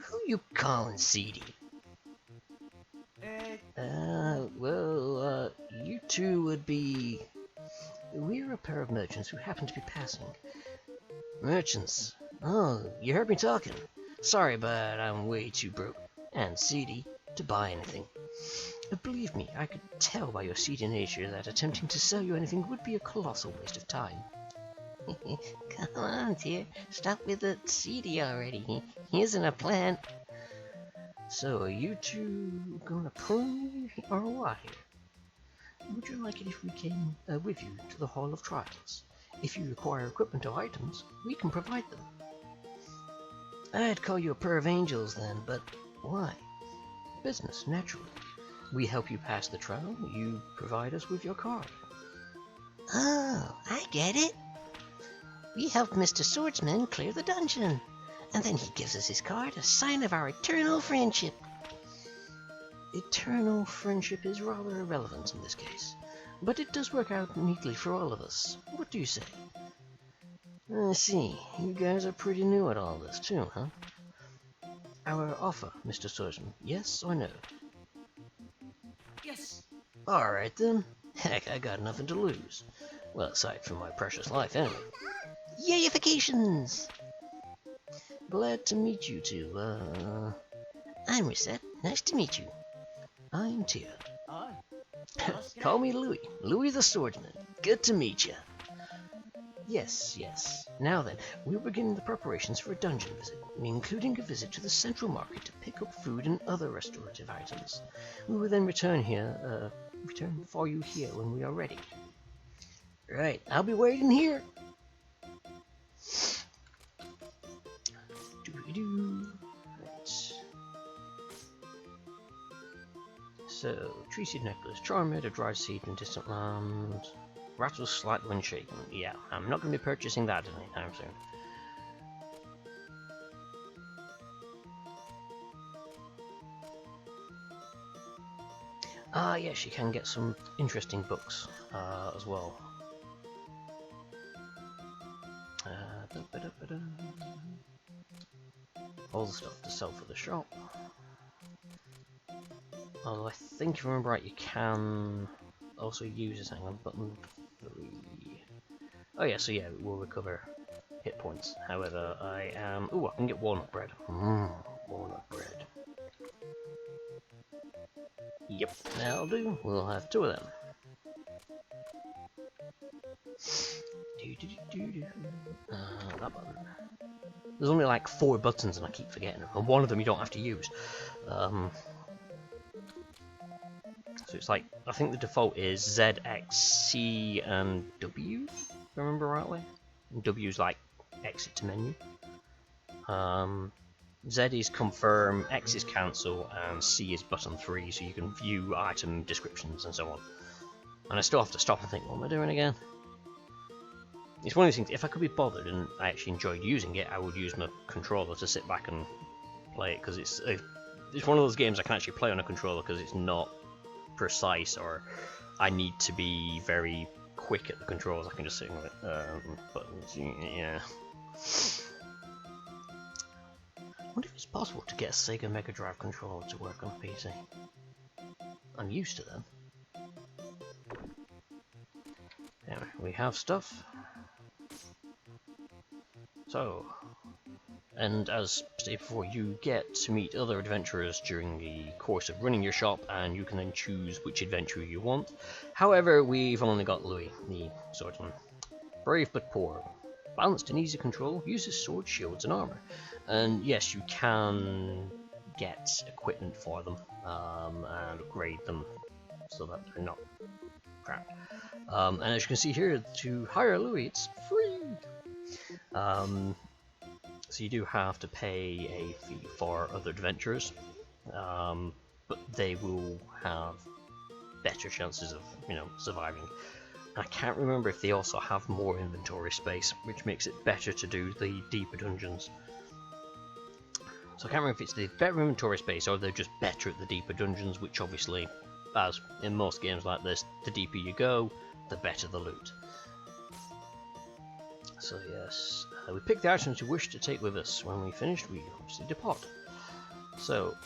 Who you calling seedy? Well, you two would be... We're a pair of merchants who happen to be passing. Merchants? Oh, you heard me talking. Sorry, but I'm way too broke and seedy to buy anything. Believe me, I could tell by your seedy nature that attempting to sell you anything would be a colossal waste of time. Come on, dear. Stop with the seedy already. He isn't a plant. So, are you two gonna pull me or what here? Would you like it if we came with you to the Hall of Trials? If you require equipment or items, we can provide them. I'd call you a pair of angels then, but why? Business, naturally. We help you pass the trial, you provide us with your card. Oh, I get it. We help Mr. Swordsman clear the dungeon, and then he gives us his card, a sign of our eternal friendship. Eternal friendship is rather irrelevant in this case, but it does work out neatly for all of us. What do you say? I see, you guys are pretty new at all this too, huh? Our offer, Mr. Swordsman, yes or no? Yes! Alright then. Heck, I got nothing to lose. Well, aside from my precious life, anyway. Yayifications! Glad to meet you two, I'm Recette. Nice to meet you. I'm Tia. Call me Louis. Louis the Swordsman. Good to meet you. Yes, yes. Now then, we're beginning the preparations for a dungeon visit, including a visit to the central market to pick up food and other restorative items. We will then return here, return for you here when we are ready. Right, I'll be waiting here. Right. So, tree seed necklace, charmed, a dried seed in distant land. Rattles slightly when shaken. Yeah, I'm not going to be purchasing that anytime soon. Ah, yes, you can get some interesting books as well. All the stuff to sell for the shop. Although I think if I remember right, you can also use this. Hang on, button 3. Oh yeah, so yeah, it will recover hit points. However, I am. Ooh, I can get walnut bread. Walnut bread. Yep, that'll do. We'll have 2 of them. That button. There's only like 4 buttons and I keep forgetting them, and one of them you don't have to use. So it's like, I think the default is Z, X, C, and W, if I remember rightly. And W is like exit to menu. Z is confirm, X is cancel, and C is button 3, so you can view item descriptions and so on. And I still have to stop and think, what am I doing again? It's one of these things, if I could be bothered and I actually enjoyed using it, I would use my controller to sit back and play it, because it's one of those games I can actually play on a controller because it's not precise, or I need to be very quick at the controls. I can just sit with it. Buttons, yeah. I wonder if it's possible to get a Sega Mega Drive controller to work on PC. I'm used to them. Anyway, we have stuff. So, and as stated before, you get to meet other adventurers during the course of running your shop, and you can then choose which adventurer you want. However, we've only got Louis, the swordsman. Brave but poor. Balanced and easy control, uses swords, shields, and armor. And yes, you can get equipment for them and upgrade them so that they're not crap. And as you can see here, to hire Louis, it's free. So you do have to pay a fee for other adventurers, but they will have better chances of, surviving. I can't remember if they also have more inventory space, which makes it better to do the deeper dungeons. So I can't remember if it's the better inventory space or they're just better at the deeper dungeons, which obviously, as in most games like this, the deeper you go, the better the loot. So yes, we pick the items we wish to take with us. When we finished, we obviously depart. So,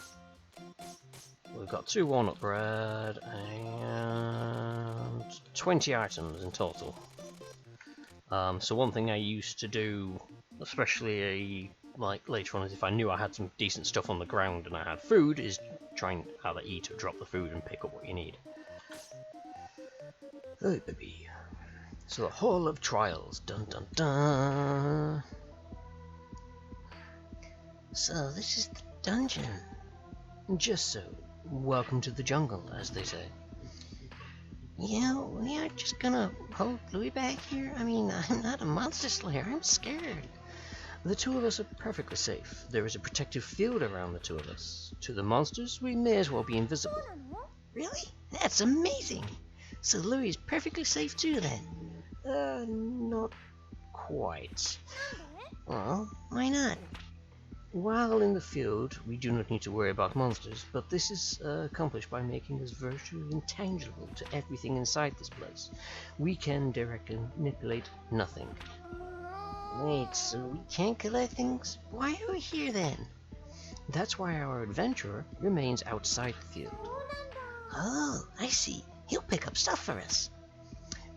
we've got 2 walnut bread and 20 items in total. So one thing I used to do, especially later on, is if I knew I had some decent stuff on the ground and I had food, is try and either eat or drop the food and pick up what you need. Oh baby. So the Hall of Trials, dun dun dun. So this is the dungeon. Just so. Welcome to the jungle, as they say. We aren't just gonna hold Louis back here. I mean, I'm not a monster slayer, I'm scared. The 2 of us are perfectly safe. There is a protective field around the 2 of us. To the monsters, we may as well be invisible. Really? That's amazing! So Louis is perfectly safe too then? Not quite. Well, why not? While in the field, we do not need to worry about monsters, but this is accomplished by making us virtually intangible to everything inside this place. We can directly manipulate nothing. Wait, so we can't collect things? Why are we here then? That's why our adventurer remains outside the field. Oh, I see. He'll pick up stuff for us.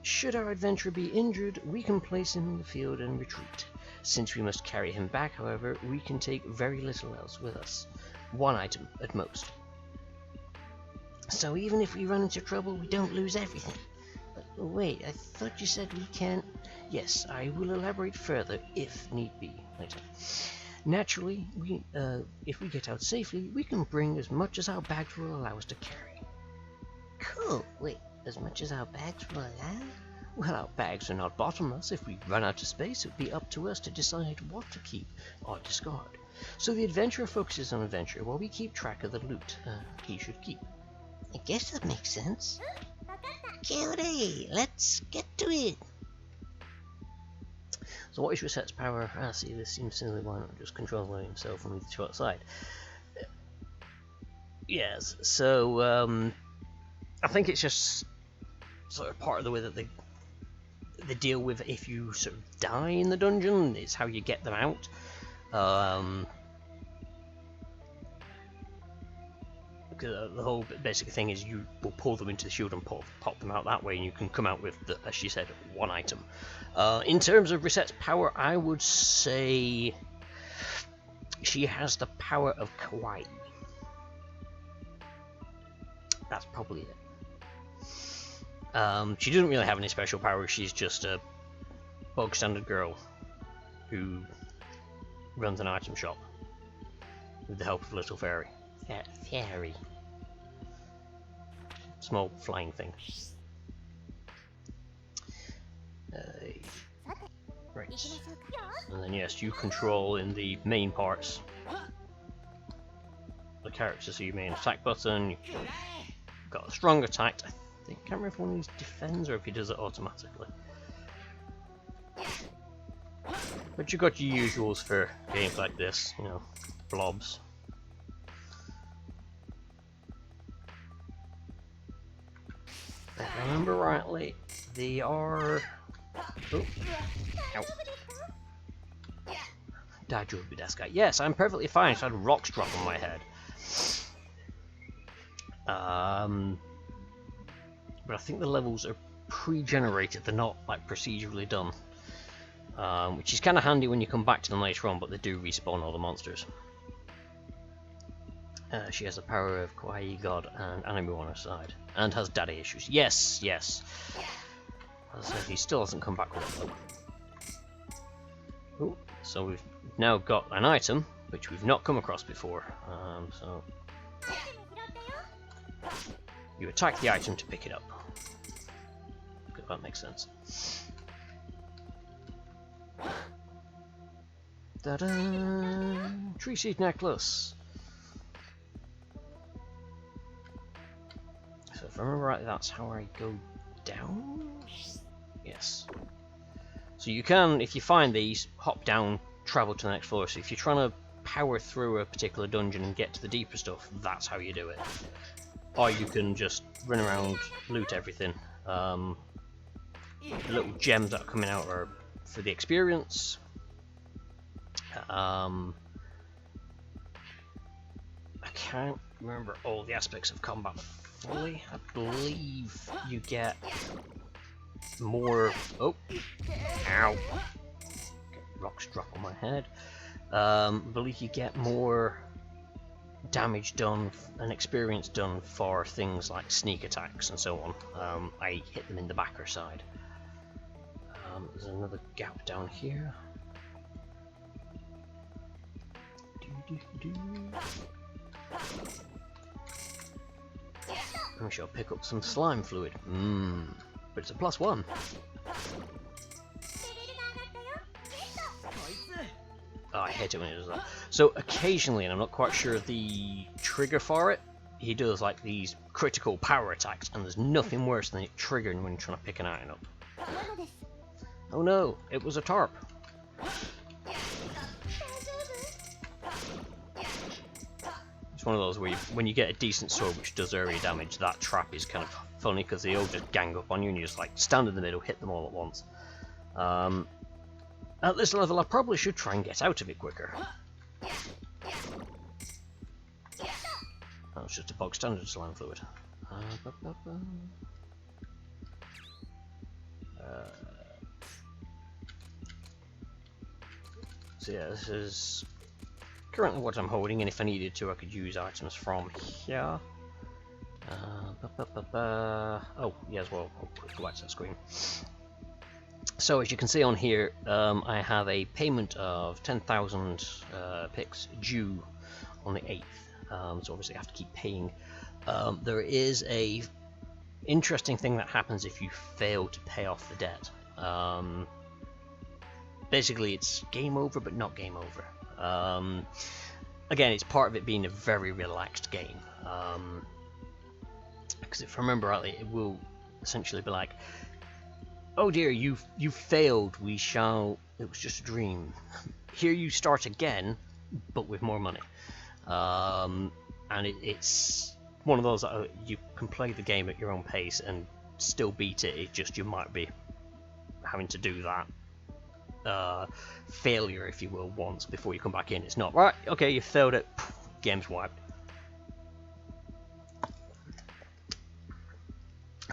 Should our adventurer be injured, we can place him in the field and retreat. Since we must carry him back, however, we can take very little else with us. 1 item at most. So even if we run into trouble, we don't lose everything. But wait, I thought you said we can't... Yes, I will elaborate further if need be later. Naturally, if we get out safely, we can bring as much as our bags will allow us to carry. Cool. Wait, as much as our bags will allow? Well, our bags are not bottomless. If we run out of space, it would be up to us to decide what to keep or discard. So the adventurer focuses on adventure, while we keep track of the loot he should keep. I guess that makes sense. Cutie, let's get to it. So what is Recette's power? See, this seems silly. Why not just control himself and leave the two outside? Yes, so I think it's just sort of part of the way that they deal with if you sort of die in the dungeon. It's how you get them out. The whole basic thing is you will pull them into the shield and pop them out that way, and you can come out with, as she said, one item. In terms of Recette's power, I would say she has the power of kawaii. That's probably it. She doesn't really have any special powers. She's just a bog standard girl who runs an item shop with the help of a little fairy. Fairy. Small flying thing. Right. And then yes, you control in the main parts the character, so your main attack button. You've got a strong attack. I can't remember if one of these defends or if he does it automatically. But you've got your usuals for games like this, you know, blobs. If I remember rightly, they are... Oh. Ow. Daijoubu desu guy. Yes, I'm perfectly fine. So I had rocks drop on my head. But I think the levels are pre-generated. They're not like procedurally done, which is kind of handy when you come back to them later on. But they do respawn all the monsters. She has the power of Kawaii God and Anime on her side, and has daddy issues. Yes, yes. As I said, he still hasn't come back with it though. Ooh, so we've now got an item which we've not come across before. So you attack the item to pick it up. If that makes sense. Ta-da! Tree seed necklace. So if I remember right, that's how I go down? Yes. So you can, if you find these, hop down, travel to the next floor. So if you're trying to power through a particular dungeon and get to the deeper stuff, that's how you do it. Or you can just run around, loot everything. The little gems that are coming out are for the experience. I can't remember all the aspects of combat fully. I believe you get more... Oh! Ow! Rocks drop on my head. I believe you get more damage done and experience done for things like sneak attacks and so on. I hit them in the back or side. There's another gap down here. We shall pick up some slime fluid. But it's a +1. Oh, I hate it when he does that. So occasionally, and I'm not quite sure the trigger for it, he does like these critical power attacks, and there's nothing worse than it triggering when you're trying to pick an item up. Oh no, it was a tarp. It's one of those where when you get a decent sword which does area damage, that trap is kind of funny because they all just gang up on you and you just like stand in the middle, hit them all at once. At this level I probably should try and get out of it quicker. That was just a bog standard slime fluid. So yeah, this is currently what I'm holding, and if I needed to I could use items from here. Oh, yeah, as well, I'll quick go back to that screen. So as you can see on here, I have a payment of 10,000 pix due on the 8th, so obviously I have to keep paying. There is a interesting thing that happens if you fail to pay off the debt. Basically, it's game over, but not game over. Again, it's part of it being a very relaxed game. Because if I remember rightly, it will essentially be like, "Oh dear, you failed. It was just a dream. Here you start again, but with more money." And it's one of those that you can play the game at your own pace and still beat it. It's just you might be having to do that failure, if you will, once before you come back in. It's not right. Okay, you failed it. Game's wiped.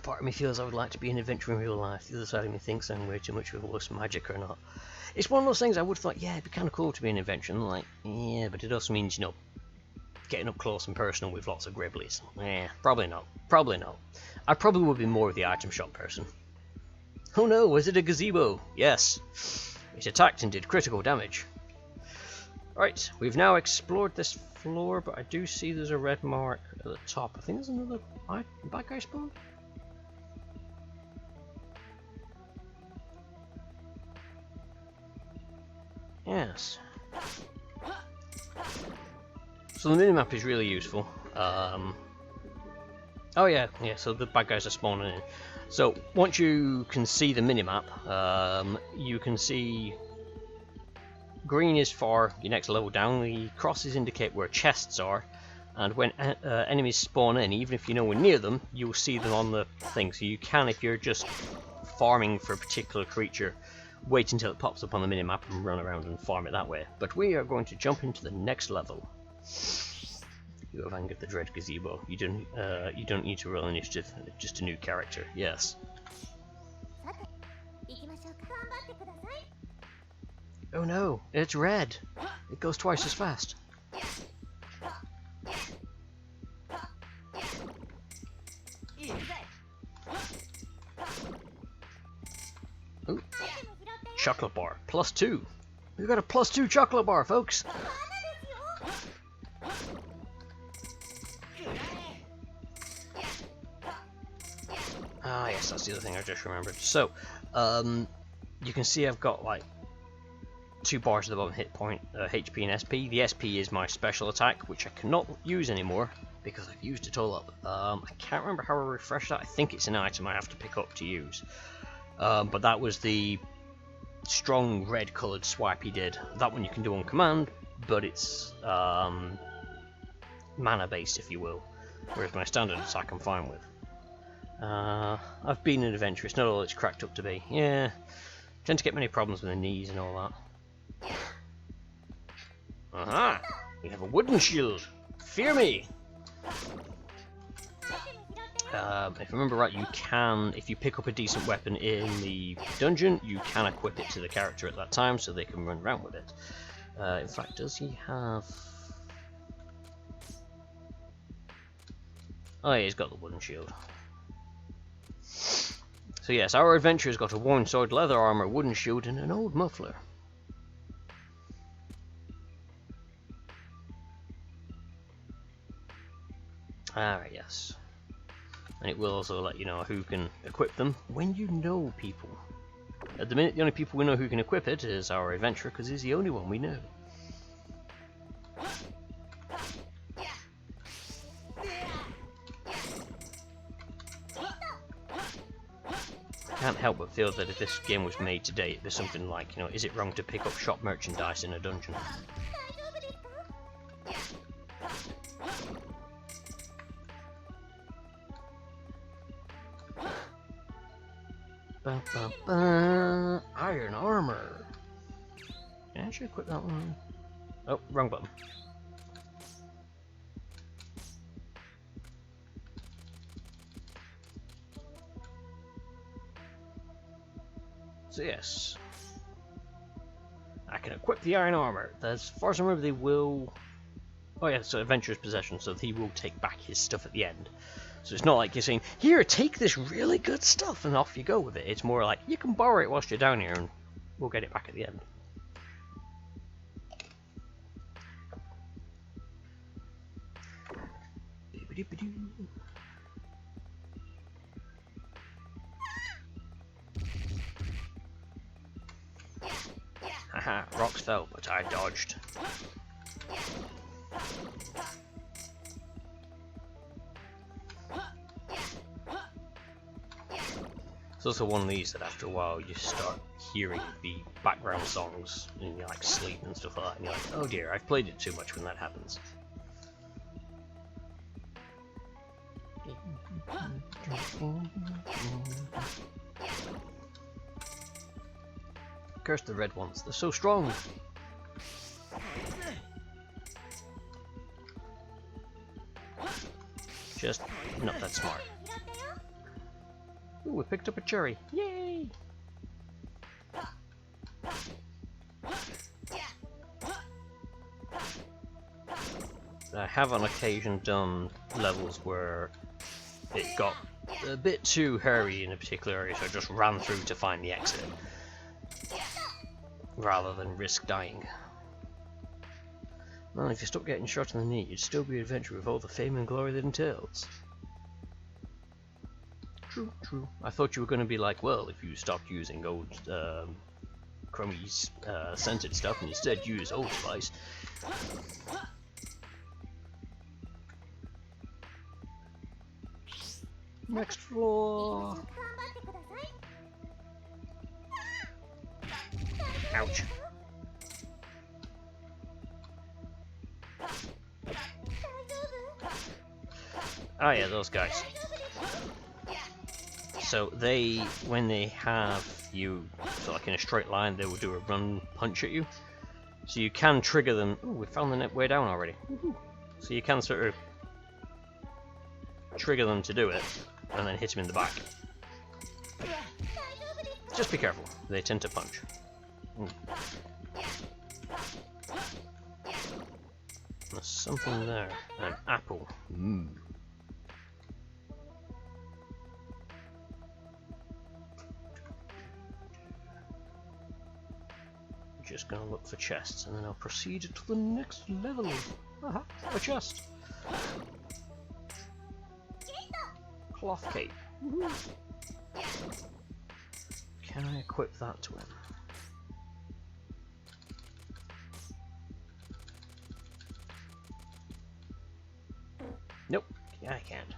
Part of me feels I would like to be an adventurer in real life. The other side of me thinks I'm way too much of a lost magic or not. It's one of those things I would have thought, yeah, it'd be kind of cool to be an adventurer. I'm like, yeah, but it also means, you know, getting up close and personal with lots of gribblies. Probably not. Probably not. I probably would be more of the item shop person. Oh no, was it a gazebo? Yes. It attacked and did critical damage. Right, we've now explored this floor, but I do see there's a red mark at the top. I think there's another bad guy spawn. Yes. So the minimap is really useful. Oh yeah, so the bad guys are spawning in. So once you can see the minimap, you can see green is for your next level down, the crosses indicate where chests are, and when enemies spawn in, even if you're nowhere near them, you'll see them on the thing. So you can, if you're just farming for a particular creature, wait until it pops up on the minimap and run around and farm it that way. But we are going to jump into the next level. You have angered the dread gazebo. You don't need to roll initiative, just a new character. Yes. Oh no, it's red. It goes twice as fast. Ooh. Chocolate bar, +2. We've got a +2 chocolate bar, folks. Ah, yes, that's the other thing I just remembered. So, you can see I've got like 2 bars at the bottom, hit point, HP and SP. The SP is my special attack, which I cannot use anymore because I've used it all up. I can't remember how I refresh that. I think it's an item I have to pick up to use. But that was the strong red coloured swipe he did. That one you can do on command, but it's mana based, if you will, whereas my standard attack I'm fine with. I've been an adventurer, it's not all it's cracked up to be. Yeah, tend to get many problems with the knees and all that. Aha! We have a wooden shield! Fear me! If I remember right, you can, if you pick up a decent weapon in the dungeon, you can equip it to the character at that time so they can run around with it. In fact, does he have... Oh yeah, he's got the wooden shield. So yes, our adventurer's got a worn sword, leather armor, wooden shield, and an old muffler. Alright, yes. And it will also let you know who can equip them when you know people. At the minute, the only people we know who can equip it is our adventurer, because he's the only one we know. Can't help but feel that if this game was made today, it'd be something like, you know, is it wrong to pick up shop merchandise in a dungeon? Ba, ba, ba. Iron armor. Can I actually equip that one? Oh, wrong button. So yes, I can equip the iron armor. As far as I remember, they will... Oh yeah, so adventurer's possession, so he will take back his stuff at the end. So it's not like you're saying, here, take this really good stuff, and off you go with it. It's more like, you can borrow it whilst you're down here, and we'll get it back at the end. Haha, rocks fell, but I dodged. It's also one of these that after a while you start hearing the background songs and you like sleep and stuff like that, and you're like, oh dear, I've played it too much when that happens. Curse the red ones, they're so strong! Just not that smart. Ooh, we picked up a cherry! Yay! I have on occasion done levels where it got a bit too hairy in a particular area, so I just ran through to find the exit rather than risk dying. Well, if you stop getting shot in the knee, you'd still be an adventurer with all the fame and glory that entails. True, true. I thought you were going to be like, well, if you stopped using old crummy scented stuff and instead use Old Spice. Next floor. Ouch. Oh yeah, those guys. So they, when they have you, so like in a straight line, they will do a run punch at you. So you can trigger them. Ooh, we found the net way down already. So you can sort of trigger them to do it, and then hit them in the back. Just be careful, they tend to punch. There's something there. An apple. Just gonna look for chests and then I'll proceed to the next level. Aha, a chest. Cloth cape. Can I equip that to him? Nope, yeah, I can't.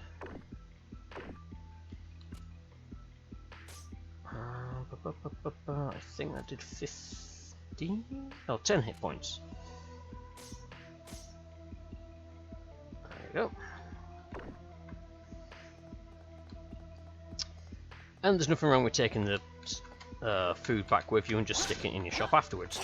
I think that did 15? Oh, 10 hit points. There we go. And there's nothing wrong with taking the food back with you and just sticking it in your shop afterwards.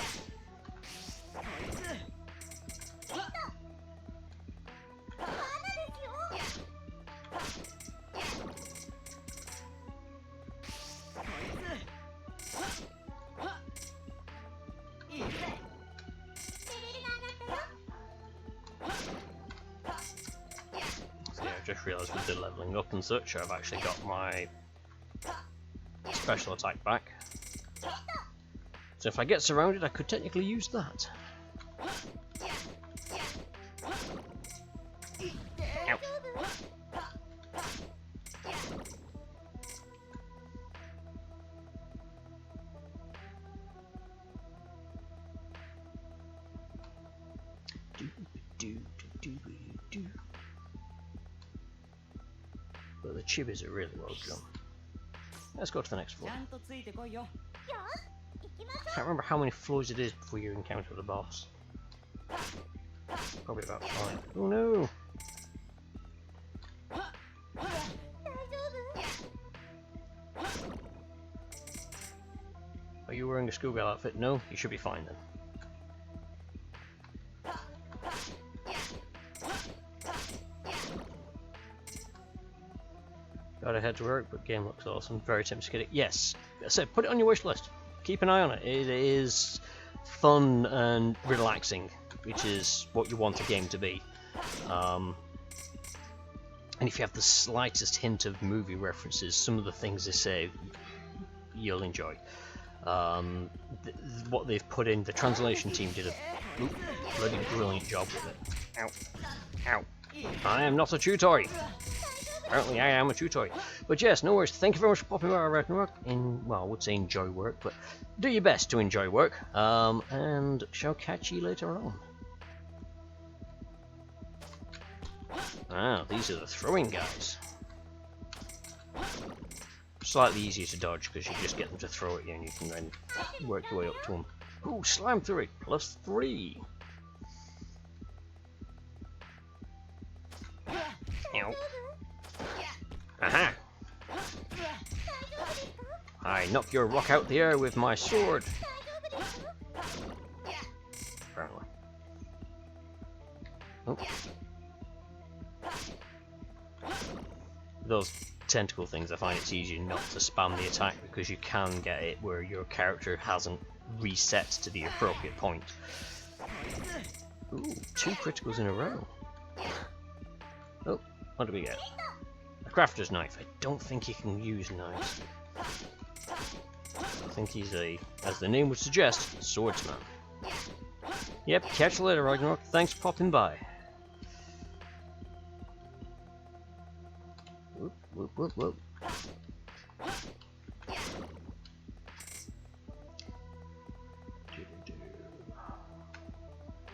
I just realised with the levelling up and such, I've actually got my special attack back. So if I get surrounded, I could technically use that. Ow. But the chibis are really well done. Let's go to the next floor. Can't remember how many floors it is before you encounter the boss. Probably about 5. Oh no! Are you wearing a schoolgirl outfit? No? You should be fine then. Gotta head to work, but game looks awesome. Very tempted to get it. Yes, I said put it on your wish list. Keep an eye on it. It is fun and relaxing, which is what you want a game to be. And if you have the slightest hint of movie references, some of the things they say, you'll enjoy. What they've put in, the translation team did a bloody brilliant job with it. Ow. Ow. I am not a chew toy. apparently I am a true toy. But yes, no worries. Thank you very much for popping by Ragnarok. Well, I would say enjoy work, but do your best to enjoy work. And shall catch you later on. Ah, these are the throwing guys. Slightly easier to dodge because you just get them to throw at you and you can then work your way up to them. Ooh, slam through it, +3. Ow. Aha! I knock your rock out the air with my sword. Apparently. Oh. Those tentacle things, I find it's easier not to spam the attack because you can get it where your character hasn't reset to the appropriate point. Ooh, 2 criticals in a row. Oh, what do we get? A crafter's knife. I don't think he can use knives. I think he's a, as the name would suggest, swordsman. Yep, catch you later, Ragnarok. Thanks for popping by. Whoop, whoop, whoop, whoop.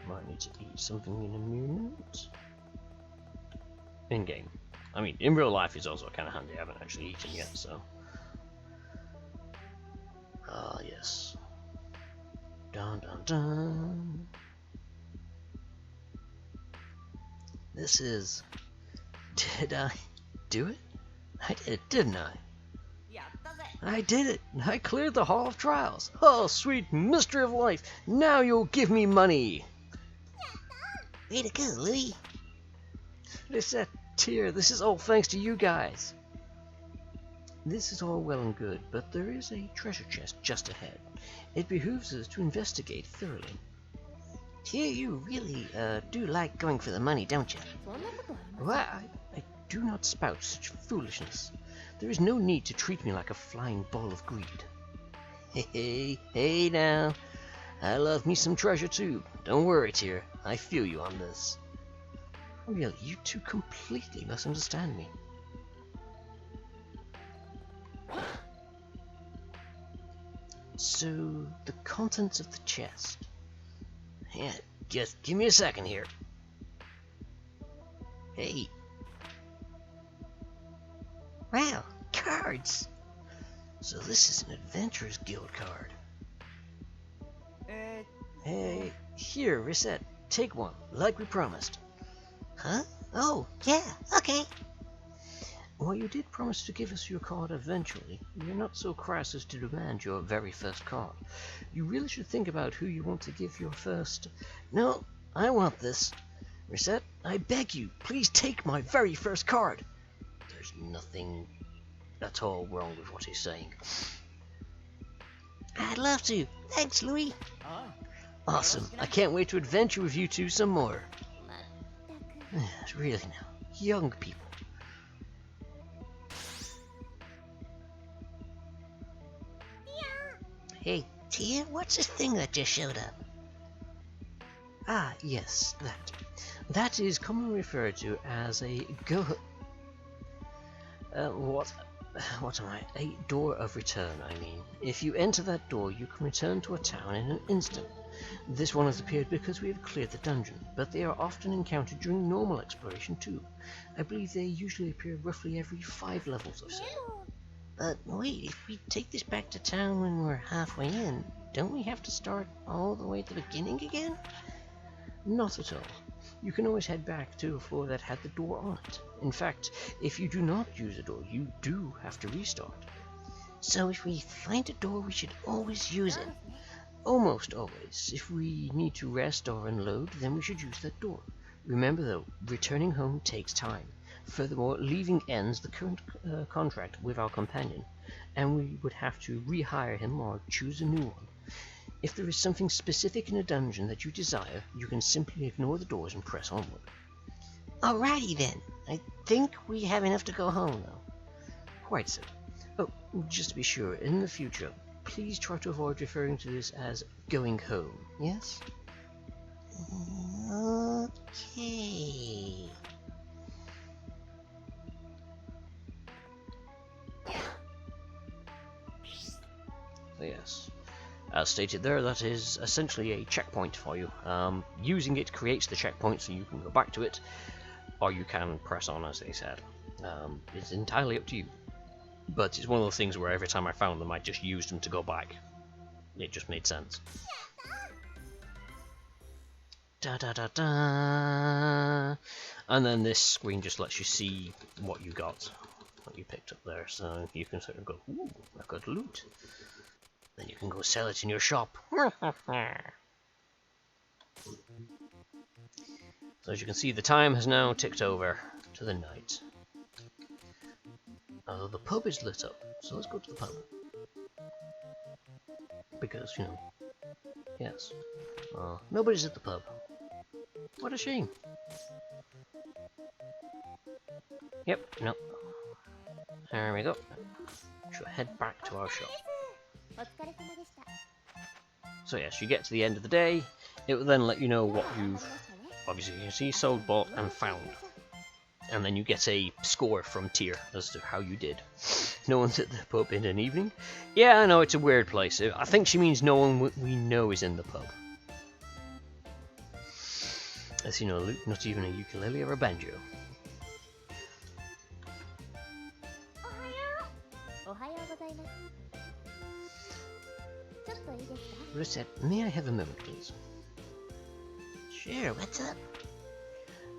Might need to eat something in a minute. In game. I mean, in real life it's also kind of handy. I haven't actually eaten yet, so. Ah, yes. Dun dun dun. This is. Did I do it? I did, didn't I? I did it! I cleared the Hall of Trials! Oh, sweet mystery of life! Now you'll give me money! Way to go, Louie. Recettear, this is all thanks to you guys! This is all well and good, but there is a treasure chest just ahead. It behooves us to investigate thoroughly. Tear, you really do like going for the money, don't you? Why, I do not spout such foolishness. There is no need to treat me like a flying ball of greed. Hey now. I love me some treasure too. Don't worry, Tear. I feel you on this. Really, you two completely misunderstand me. So, the contents of the chest. Yeah, just give me a second here. Hey. Wow, cards! So this is an Adventurers Guild card. Hey, here, Reset. Take one, like we promised. Huh? Oh, yeah, okay. While you did promise to give us your card eventually, you're not so crass as to demand your very first card. You really should think about who you want to give your first... No, I want this. Reset, I beg you, please take my very first card. There's nothing at all wrong with what he's saying. I'd love to. Thanks, Louie. Awesome. I can't wait to adventure with you two some more. Really now, young people. Hey, Tia, what's this thing that just showed up? Ah, yes, that. That is commonly referred to as a what am I? A door of return, I mean. If you enter that door, you can return to a town in an instant. This one has appeared because we have cleared the dungeon, but they are often encountered during normal exploration too. I believe they usually appear roughly every 5 levels or so. But wait, if we take this back to town when we're halfway in, don't we have to start all the way at the beginning again? Not at all. You can always head back to a floor that had the door on it. In fact, if you do not use a door, you do have to restart. So if we find a door, we should always use it? Almost always. If we need to rest or unload, then we should use that door. Remember though, returning home takes time. Furthermore, leaving ends the current contract with our companion, and we would have to rehire him or choose a new one. If there is something specific in a dungeon that you desire, you can simply ignore the doors and press onward. Alrighty then. I think we have enough to go home though. Quite so. Oh, just to be sure, in the future, please try to avoid referring to this as going home, yes? Okay. Yes. As stated there, that is essentially a checkpoint for you. Using it creates the checkpoint so you can go back to it, or you can press on, as they said. It's entirely up to you. But it's one of those things where every time I found them, I just used them to go back. It just made sense. Da da da da. And then this screen just lets you see what you got, what you picked up there. So you can sort of go, ooh, I've got loot. Then you can go sell it in your shop. So as you can see, the time has now ticked over to the night. Although the pub is lit up, so let's go to the pub. Because, you know, yes. Nobody's at the pub. What a shame. Yep, no. There we go. Should head back to our shop. So yes, you get to the end of the day, it will then let you know what you've, obviously you can see, sold, bought and found. And then you get a score from Tier as to how you did. No one's at the pub in an evening? Yeah, I know, it's a weird place. I think she means no one we know is in the pub. As you know, loot, not even a ukulele or a banjo. Recette, may I have a moment, please? Sure, what's up?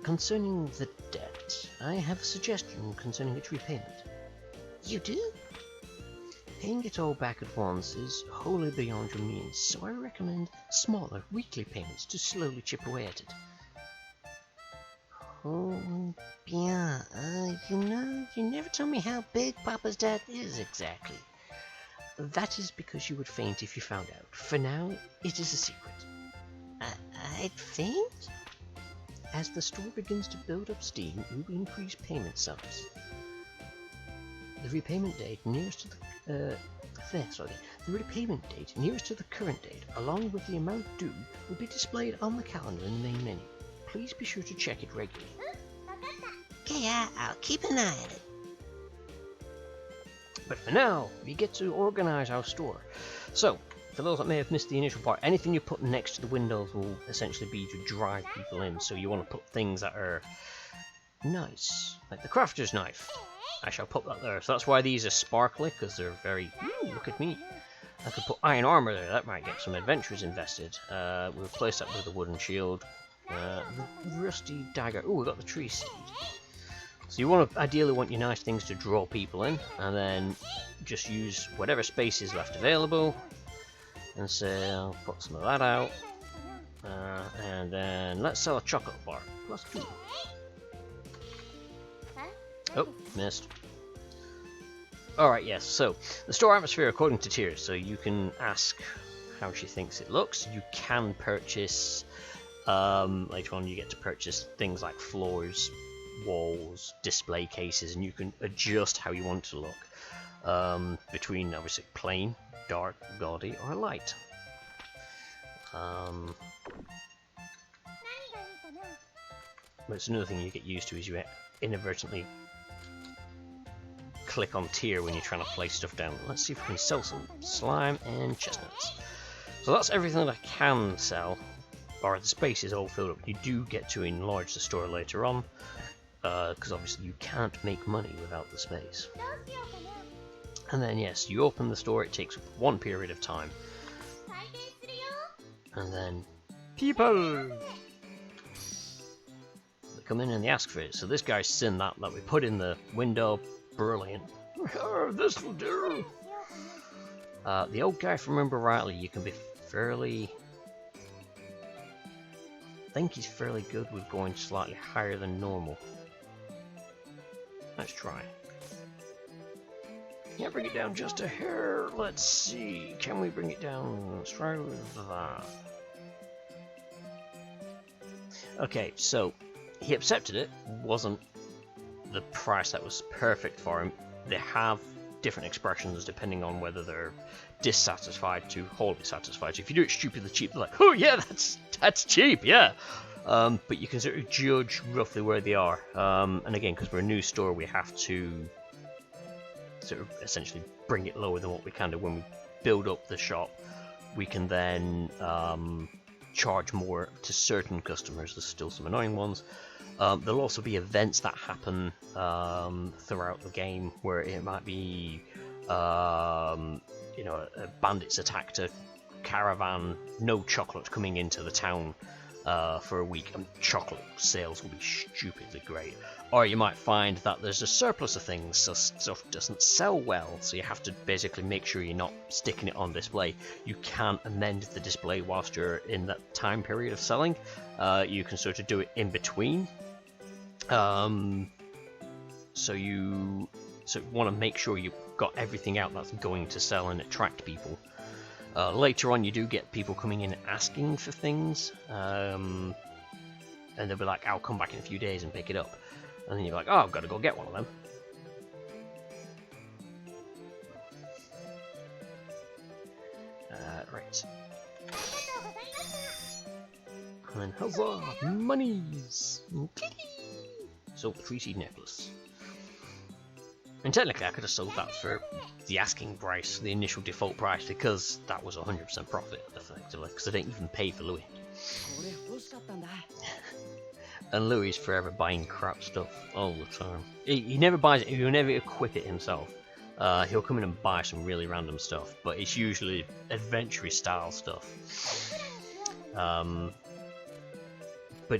Concerning the debt, I have a suggestion concerning its repayment. You do? Paying it all back at once is wholly beyond your means, so I recommend smaller weekly payments to slowly chip away at it. Oh, yeah, you know, you never told me how big Papa's debt is exactly. That is because you would faint if you found out. For now, it is a secret. I'd faint? As the store begins to build up steam, we will increase payment sums. The repayment date nearest to the repayment date nearest to the current date, along with the amount due, will be displayed on the calendar in the main menu. Please be sure to check it regularly. Okay, I'll keep an eye on it. But for now, we get to organize our store. So, for those that may have missed the initial part, anything you put next to the windows will essentially be to drive people in. So you want to put things that are nice, like the crafter's knife. I shall put that there. So that's why these are sparkly, because they're very, ooh, look at me. I could put iron armor there, that might get some adventurers invested. We'll replace that with a wooden shield. The rusty dagger, ooh, we got the tree seed. So you ideally want your nice things to draw people in, and then just use whatever space is left available. And say, I'll put some of that out. And then let's sell a chocolate bar. +2. Oh, missed. Alright, yes, so the store atmosphere according to tiers. So you can ask how she thinks it looks. You can purchase, later on you get to purchase things like floors, walls, display cases, and you can adjust how you want to look between obviously plain, dark, gaudy, or light. But it's another thing you get used to is you inadvertently click on tier when you're trying to place stuff down. Let's see if we can sell some slime and chestnuts. So that's everything that I can sell, or the space is all filled up. You do get to enlarge the store later on, because obviously you can't make money without the space. And then yes, you open the store, it takes one period of time. And then people they come in and they ask for it. So this guy's seen that we put in the window. Brilliant. This will do. The old guy, if I remember rightly, you can be fairly... I think he's fairly good with going slightly higher than normal. Let's try. Yeah, bring it down just a hair. Let's see. Can we bring it down? Let's try with that. Okay, so he accepted it. Wasn't the price that was perfect for him. They have different expressions depending on whether they're dissatisfied to wholly satisfied. So if you do it stupidly cheap, they're like, oh yeah, that's cheap, yeah. But you can sort of judge roughly where they are. And again, because we're a new store, we have to sort of essentially bring it lower than what we can do when we build up the shop, we can then charge more to certain customers. There's still some annoying ones. There'll also be events that happen throughout the game where it might be, bandits attacked a caravan, no chocolate coming into the town for a week, and chocolate sales will be stupidly great. Or you might find that there's a surplus of things, so stuff doesn't sell well, so you have to basically make sure you're not sticking it on display. You can't amend the display whilst you're in that time period of selling. You can sort of do it in between. So you want to make sure you've got everything out that's going to sell and attract people. Later on, you do get people coming in asking for things, and they'll be like, I'll come back in a few days and pick it up. And then you're like, oh, I've got to go get one of them. Right. And then, hurrah, monies! Sold the 3-seed necklace. And technically, I could have sold that for the asking price, the initial default price, because that was 100% profit, effectively, because I didn't even pay for Louis. And Louis is forever buying crap stuff all the time. He never buys it, he'll never equip it himself. He'll come in and buy some really random stuff, but it's usually adventure style stuff. But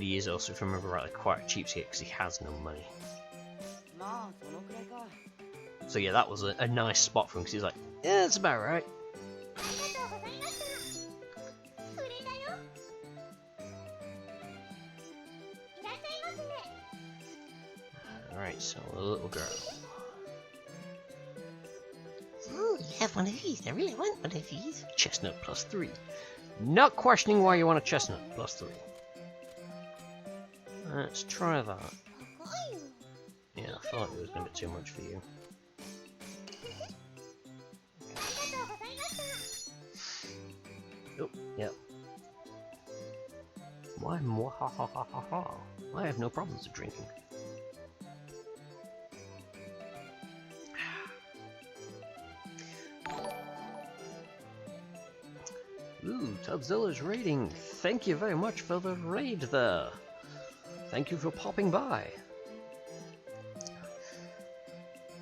he is also, if I remember rightly, quite a cheapskate because he has no money. So yeah, that was a nice spot for him because he's like, yeah, that's about right. Alright, so the little girl. Ooh, you have one of these. I really want one of these. Chestnut +3. Not questioning why you want a chestnut +3. Let's try that. Yeah, I thought it was going to be too much for you. Oh, yep. Why mwahahahaha? I have no problems with drinking. Ooh, Tubzilla's raiding. Thank you very much for the raid there. Thank you for popping by.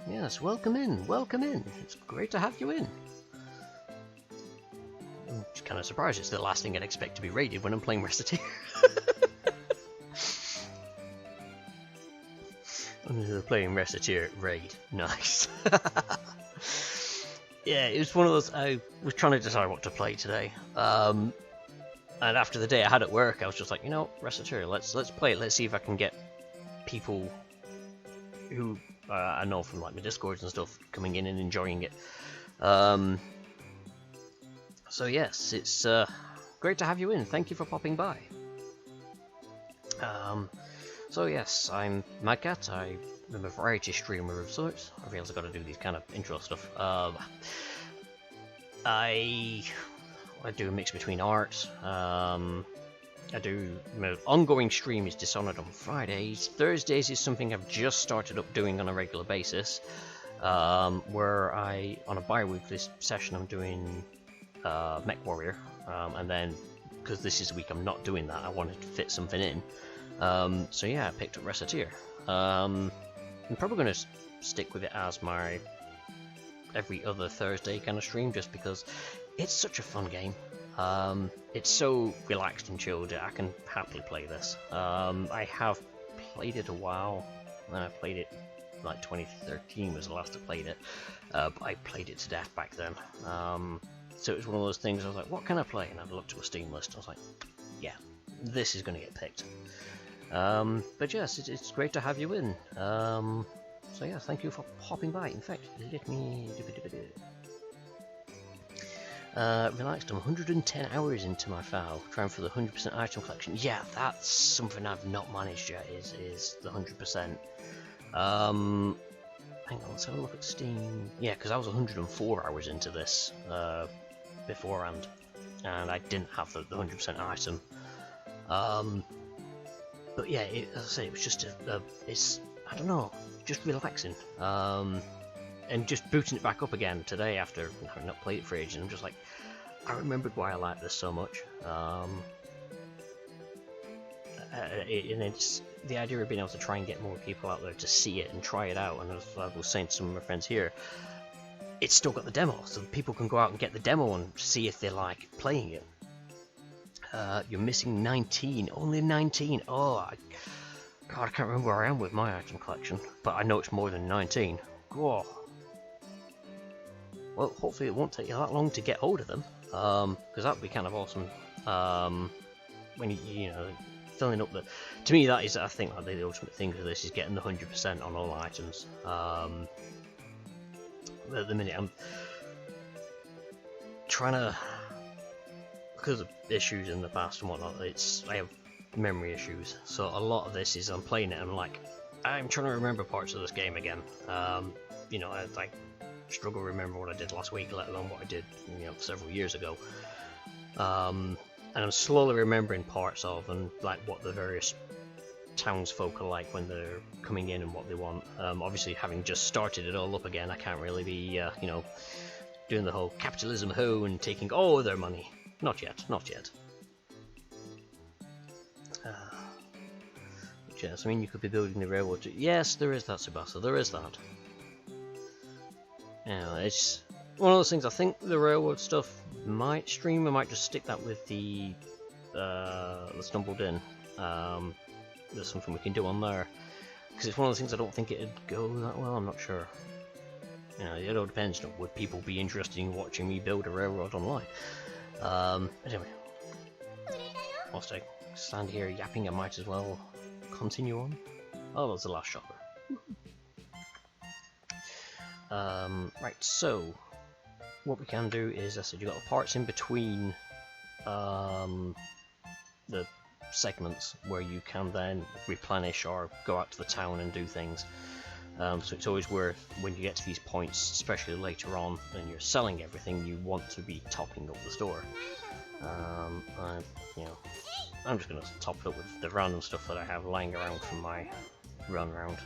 Yes, welcome in, welcome in. It's great to have you in. I'm just kind of surprised it's the last thing I'd expect to be raided when I'm playing Recettear. I'm playing Recettear raid. Nice. Yeah, it was one of those. I was trying to decide what to play today. And after the day I had at work, I was just like, you know, Recettear, let's play it. Let's see if I can get people who I know from like my Discords and stuff coming in and enjoying it. So yes, it's great to have you in. Thank you for popping by. So yes, I'm Madcat. I'm a variety streamer of sorts. I realise I've got to do these kind of intro stuff. I do a mix between art. I do my ongoing stream is Dishonored on Fridays. Thursdays is something I've just started up doing on a regular basis, where on a bi-weekly session I'm doing Mech Warrior, and then because this is the week I'm not doing that, I wanted to fit something in. So yeah, I picked up Recettear. I'm probably going to stick with it as my every other Thursday kind of stream, just because it's such a fun game. It's so relaxed and chilled. I can happily play this. I have played it a while, and I played it like 2013 was the last I played it, but I played it to death back then. So it was one of those things I was like, what can I play? And I looked to a Steam list, I was like, yeah, this is going to get picked. But yes, it's great to have you in. So yeah, thank you for popping by. In fact, let me... relaxed, I'm 110 hours into my file, trying for the 100% item collection. Yeah, that's something I've not managed yet, is the 100%. Hang on, let's have a look at Steam. Yeah, because I was 104 hours into this beforehand, and I didn't have the 100% item. But yeah, as I say, it was just it's, I don't know, just relaxing. and just booting it back up again today after having not played it for ages, I'm just like, I remembered why I liked this so much. And it's the idea of being able to try and get more people out there to see it and try it out. And as I was saying to some of my friends here, it's still got the demo, so people can go out and get the demo and see if they like playing it. You're missing 19, only 19. God, I can't remember where I am with my item collection, but I know it's more than 19. God. Well, hopefully it won't take you that long to get hold of them, because that would be kind of awesome. When you know, filling up the. To me, that is, I think, like, the ultimate thing for this is getting the 100% on all items. At the minute, I'm trying to, because of issues in the past and whatnot. I have memory issues, so a lot of this is I'm playing it and I'm like, I'm trying to remember parts of this game again. You know, I struggle to remember what I did last week, let alone what I did, you know, several years ago. And I'm slowly remembering parts of, and like what the various townsfolk are like when they're coming in and what they want. Obviously, having just started it all up again, I can't really be, you know, doing the whole capitalism ho and taking all their money. Not yet, not yet. Yes, I mean, you could be building the railroad. Yes, there is that, Tsubasa, there is that. Yeah, it's one of those things. I think the railroad stuff might stream. I might just stick that with the Stumbled In. There's something we can do on there, because it's one of those things I don't think it'd go that well. I'm not sure. You know, it all depends. Would people be interested in watching me build a railroad online? Anyway, whilst I stand here yapping, I might as well continue on. Oh, that's the last shopper. Right, so what we can do is, I said, you've got the parts in between the segments where you can then replenish or go out to the town and do things. So it's always worth, when you get to these points, especially later on when you're selling everything, you want to be topping up the store. You know, I'm just going to top it up with the random stuff that I have lying around from my run round.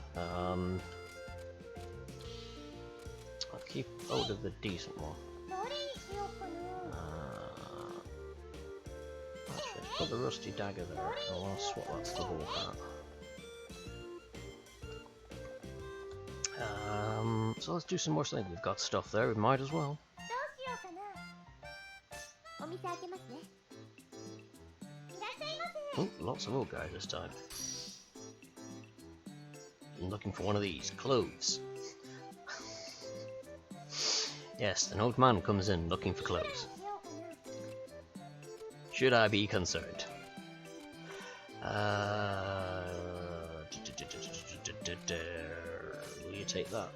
I'll keep hold of the decent one. Actually, let's put the rusty dagger there. I'll swap that to the bull hat. So let's do some more things. We've got stuff there, we might as well. Oh, lots of old guys this time. I'm looking for one of these clothes. Yes, an old man comes in looking for clothes. Should I be concerned? Will you take that?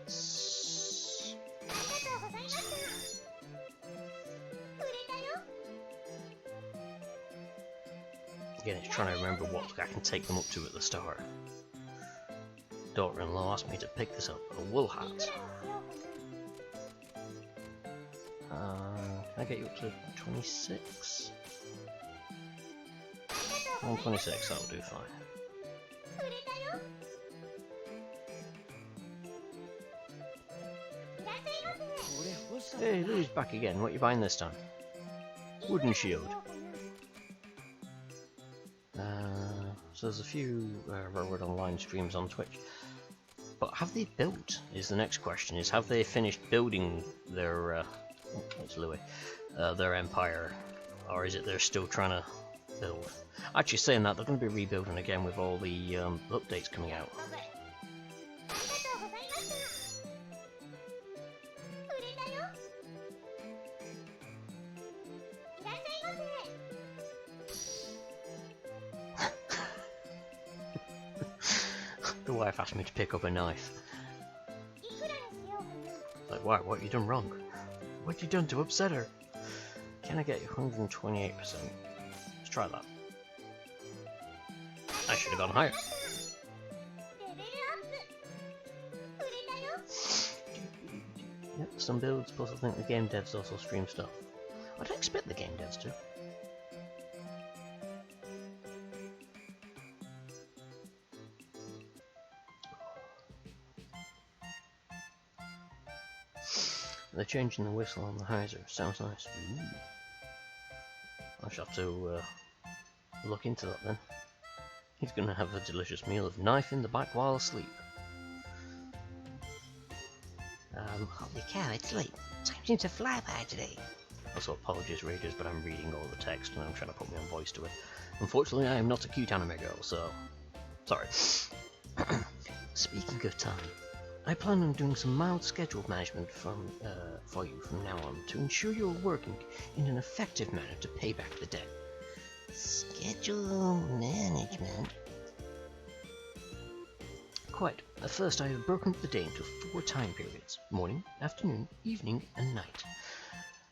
Again, it's trying to remember what I can take them up to at the start. Daughter-in-law asked me to pick this up. A wool hat. Can I get you up to 26? 126, that'll do fine. Hey, Lou's back again. What are you buying this time? Wooden shield. So there's a few Railroad Online streams on Twitch. But have they built, is the next question, is have they finished building their, it's Louis, their empire? Or is it they're still trying to build? Actually, saying that, they're going to be rebuilding again with all the updates coming out. The wife asked me to pick up a knife. Like, why? What have you done wrong? What have you done to upset her? Can I get 128%? Let's try that. I should have gone higher. Yep, some builds, plus I think the game devs also stream stuff. I don't expect the game devs to. They're changing the whistle on the hyzer. Sounds nice. Ooh. I shall have to look into that then. He's going to have a delicious meal of knife in the back while asleep. Holy cow, it's late. Time seems to fly by today. Also, apologies, readers, but I'm reading all the text and I'm trying to put my own voice to it. Unfortunately, I am not a cute anime girl, so sorry. Speaking of time, I plan on doing some mild schedule management for you from now on to ensure you're working in an effective manner to pay back the debt. Schedule management? Quite. At first, I have broken up the day into 4 time periods: morning, afternoon, evening, and night.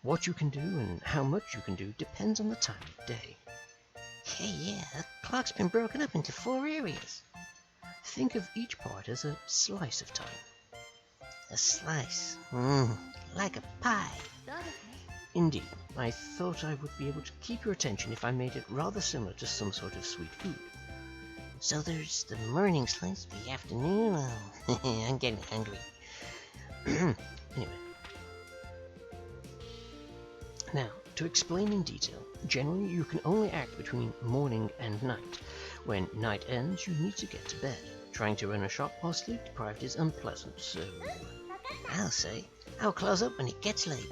What you can do and how much you can do depends on the time of day. Hey, yeah, the clock's been broken up into 4 areas. Think of each part as a slice of time. A slice? Like a pie. Indeed, I thought I would be able to keep your attention if I made it rather similar to some sort of sweet food. So there's the morning slice, the afternoon. I'm getting hungry. Anyway. Now, to explain in detail, generally you can only act between morning and night. When night ends, you need to get to bed. Trying to run a shop while sleep deprived is unpleasant, so I'll say I'll close up when it gets late.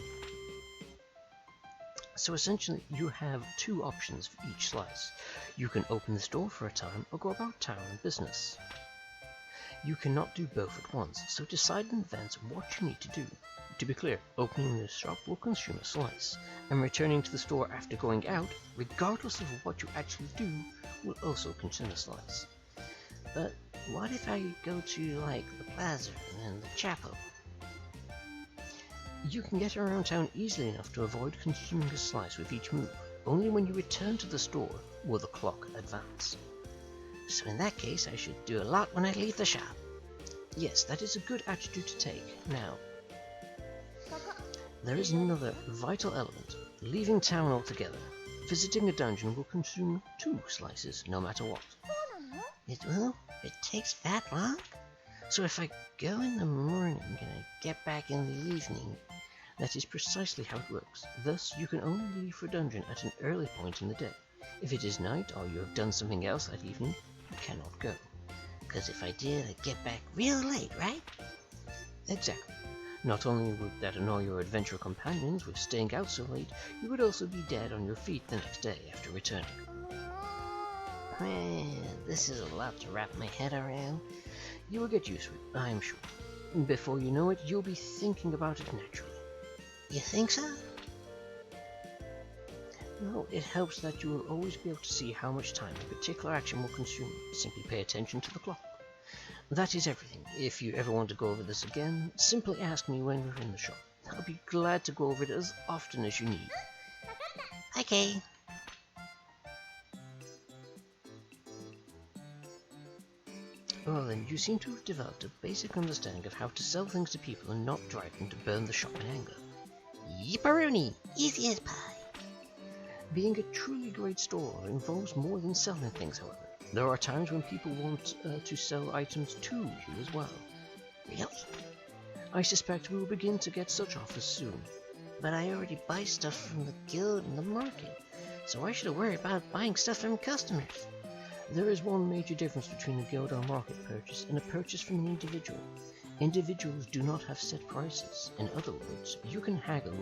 So essentially, you have 2 options for each slice. You can open the store for a time or go about town and business. You cannot do both at once, so decide in advance what you need to do. To be clear, opening the shop will consume a slice, and returning to the store after going out, regardless of what you actually do, will also consume a slice. But what if I go to, like, the plaza and the chapel? You can get around town easily enough to avoid consuming a slice with each move. Only when you return to the store will the clock advance. So in that case, I should do a lot when I leave the shop. Yes, that is a good attitude to take. Now, there is another vital element: leaving town altogether. Visiting a dungeon will consume 2 slices, no matter what. It will? It takes that long? So if I go in the morning and I get back in the evening, that is precisely how it works. Thus, you can only leave for a dungeon at an early point in the day. If it is night, or you have done something else that evening, you cannot go. Because if I did, I'd get back real late, right? Exactly. Not only would that annoy your adventure companions with staying out so late, you would also be dead on your feet the next day after returning. This is a lot to wrap my head around. You will get used to it, I am sure. Before you know it, you'll be thinking about it naturally. You think so? Well, it helps that you will always be able to see how much time a particular action will consume. Simply pay attention to the clock. That is everything. If you ever want to go over this again, simply ask me when we're in the shop. I'll be glad to go over it as often as you need. Okay. Well then, you seem to have developed a basic understanding of how to sell things to people and not drive them to burn the shop in anger. Yipperoni! Easy as pie! Being a truly great store involves more than selling things, however. There are times when people want to sell items to you as well. Really? I suspect we will begin to get such offers soon. But I already buy stuff from the guild and the market, so why should I worry about buying stuff from customers? There is one major difference between a guild or market purchase and a purchase from an individual. Individuals do not have set prices. In other words, you can haggle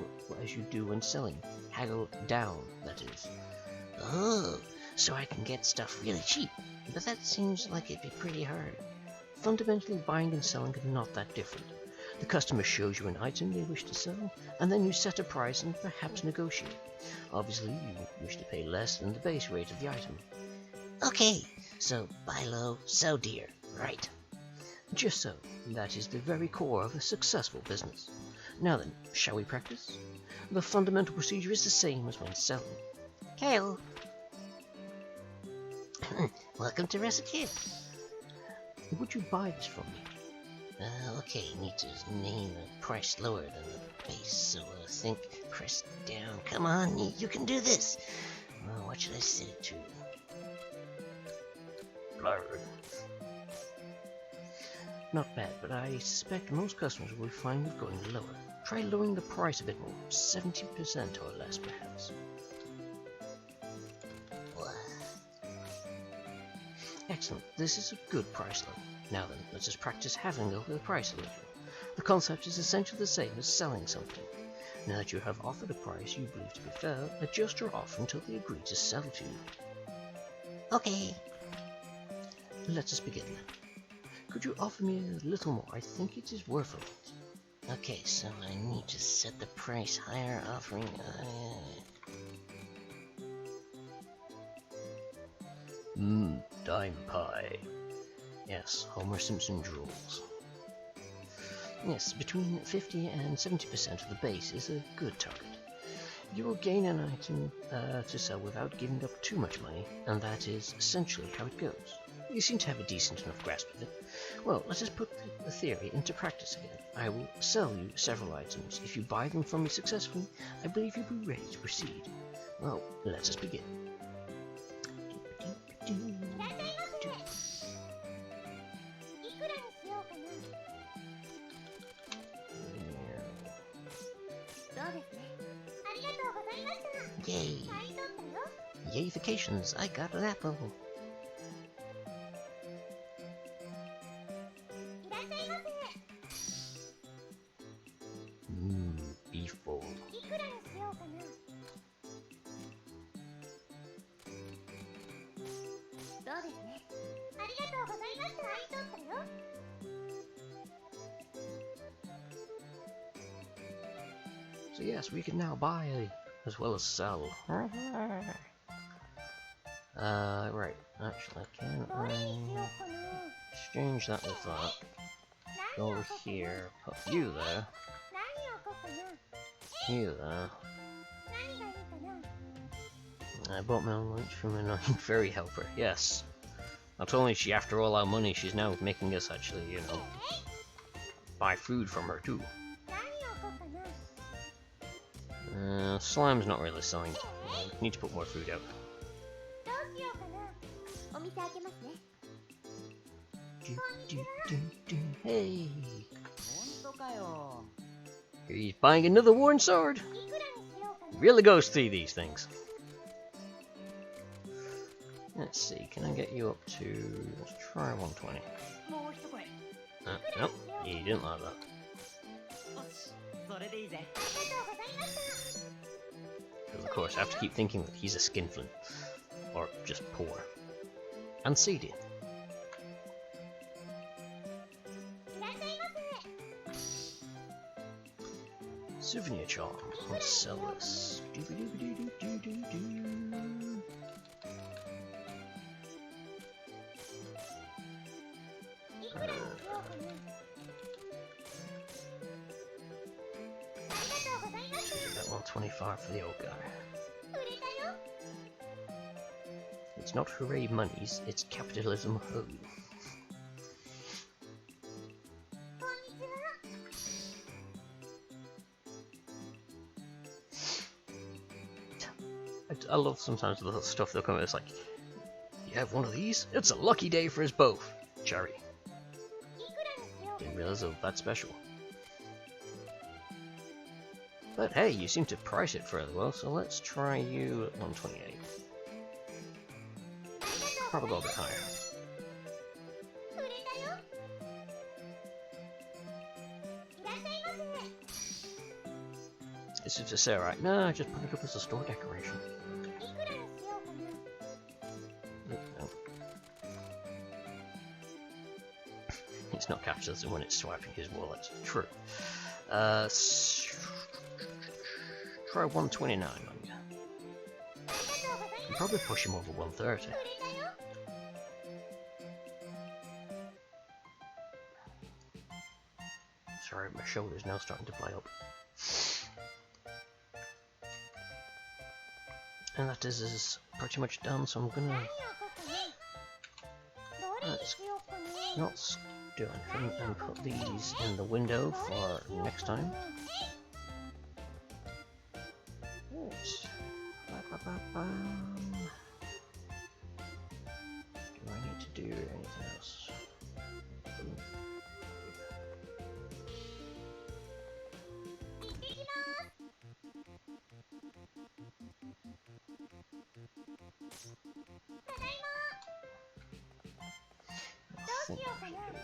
as you do when selling. Haggle down, that is. Oh, so I can get stuff really cheap. But that seems like it'd be pretty hard. Fundamentally, buying and selling are not that different. The customer shows you an item they wish to sell, and then you set a price and perhaps negotiate. Obviously, you wish to pay less than the base rate of the item. Okay, so buy low, sell dear, right? Just so. That is the very core of a successful business. Now then, shall we practice? The fundamental procedure is the same as when selling. Kale! Welcome to Recettear. Would you buy this from me? Okay, need to name a price lower than the base, so think press down. Come on, you can do this. Well, what should I set it to? Blurred. Not bad, but I suspect most customers will be fine with going lower. Try lowering the price a bit more, 70% or less perhaps. Excellent, this is a good price level. Now then, let us practice having over the price a little. The concept is essentially the same as selling something. Now that you have offered a price you believe to be fair, adjust your offer until they agree to sell to you. Okay. Let us begin then. Could you offer me a little more? I think it is worth it. Okay, so I need to set the price higher, offering... Dime pie. Yes, Homer Simpson drools. Yes, between 50 and 70% of the base is a good target. You will gain an item to sell without giving up too much money, and that is essentially how it goes. You seem to have a decent enough grasp of it. Well, let us put the theory into practice again. I will sell you several items. If you buy them from me successfully, I believe you'll be ready to proceed. Well, let us begin. Yay! Yayifications, I got an apple! Beef bowl. So yes, we can now buy as well as sell. Right, actually, can I exchange that with that? Go over here, put you there, you there. I bought my own lunch from an annoying fairy helper, yes. Not only is she after all our money, she's now making us actually, you know, buy food from her too. Slime's not really selling. Need to put more food out. Hey! He's buying another worn sword! Really goes through these things. Let's see, can I get you up to... let's try 120. Nope, he didn't like that. Because of course I have to keep thinking that he's a skinflint. Or just poor. And seedy. Souvenir charm. Let's sell this. That 125 for the old guy. It's not hooray monies, it's capitalism ho. I love sometimes the stuff they'll come out, it's like, you have one of these? It's a lucky day for us both. Cherry. Didn't realize it was that special. But hey, you seem to price it fairly well, so let's try you at 128. Probably go a bit higher. It's just to say, right? No, I just put it up as a store decoration. No. It's not capitalism when it's swiping his wallet. True. Try 129 on you. Can probably push him over 130. Sorry, my shoulder's now starting to play up. And that is pretty much done, so I'm gonna... let's not do anything and put these in the window for next time. Right. Do I need to do anything else? think I should do.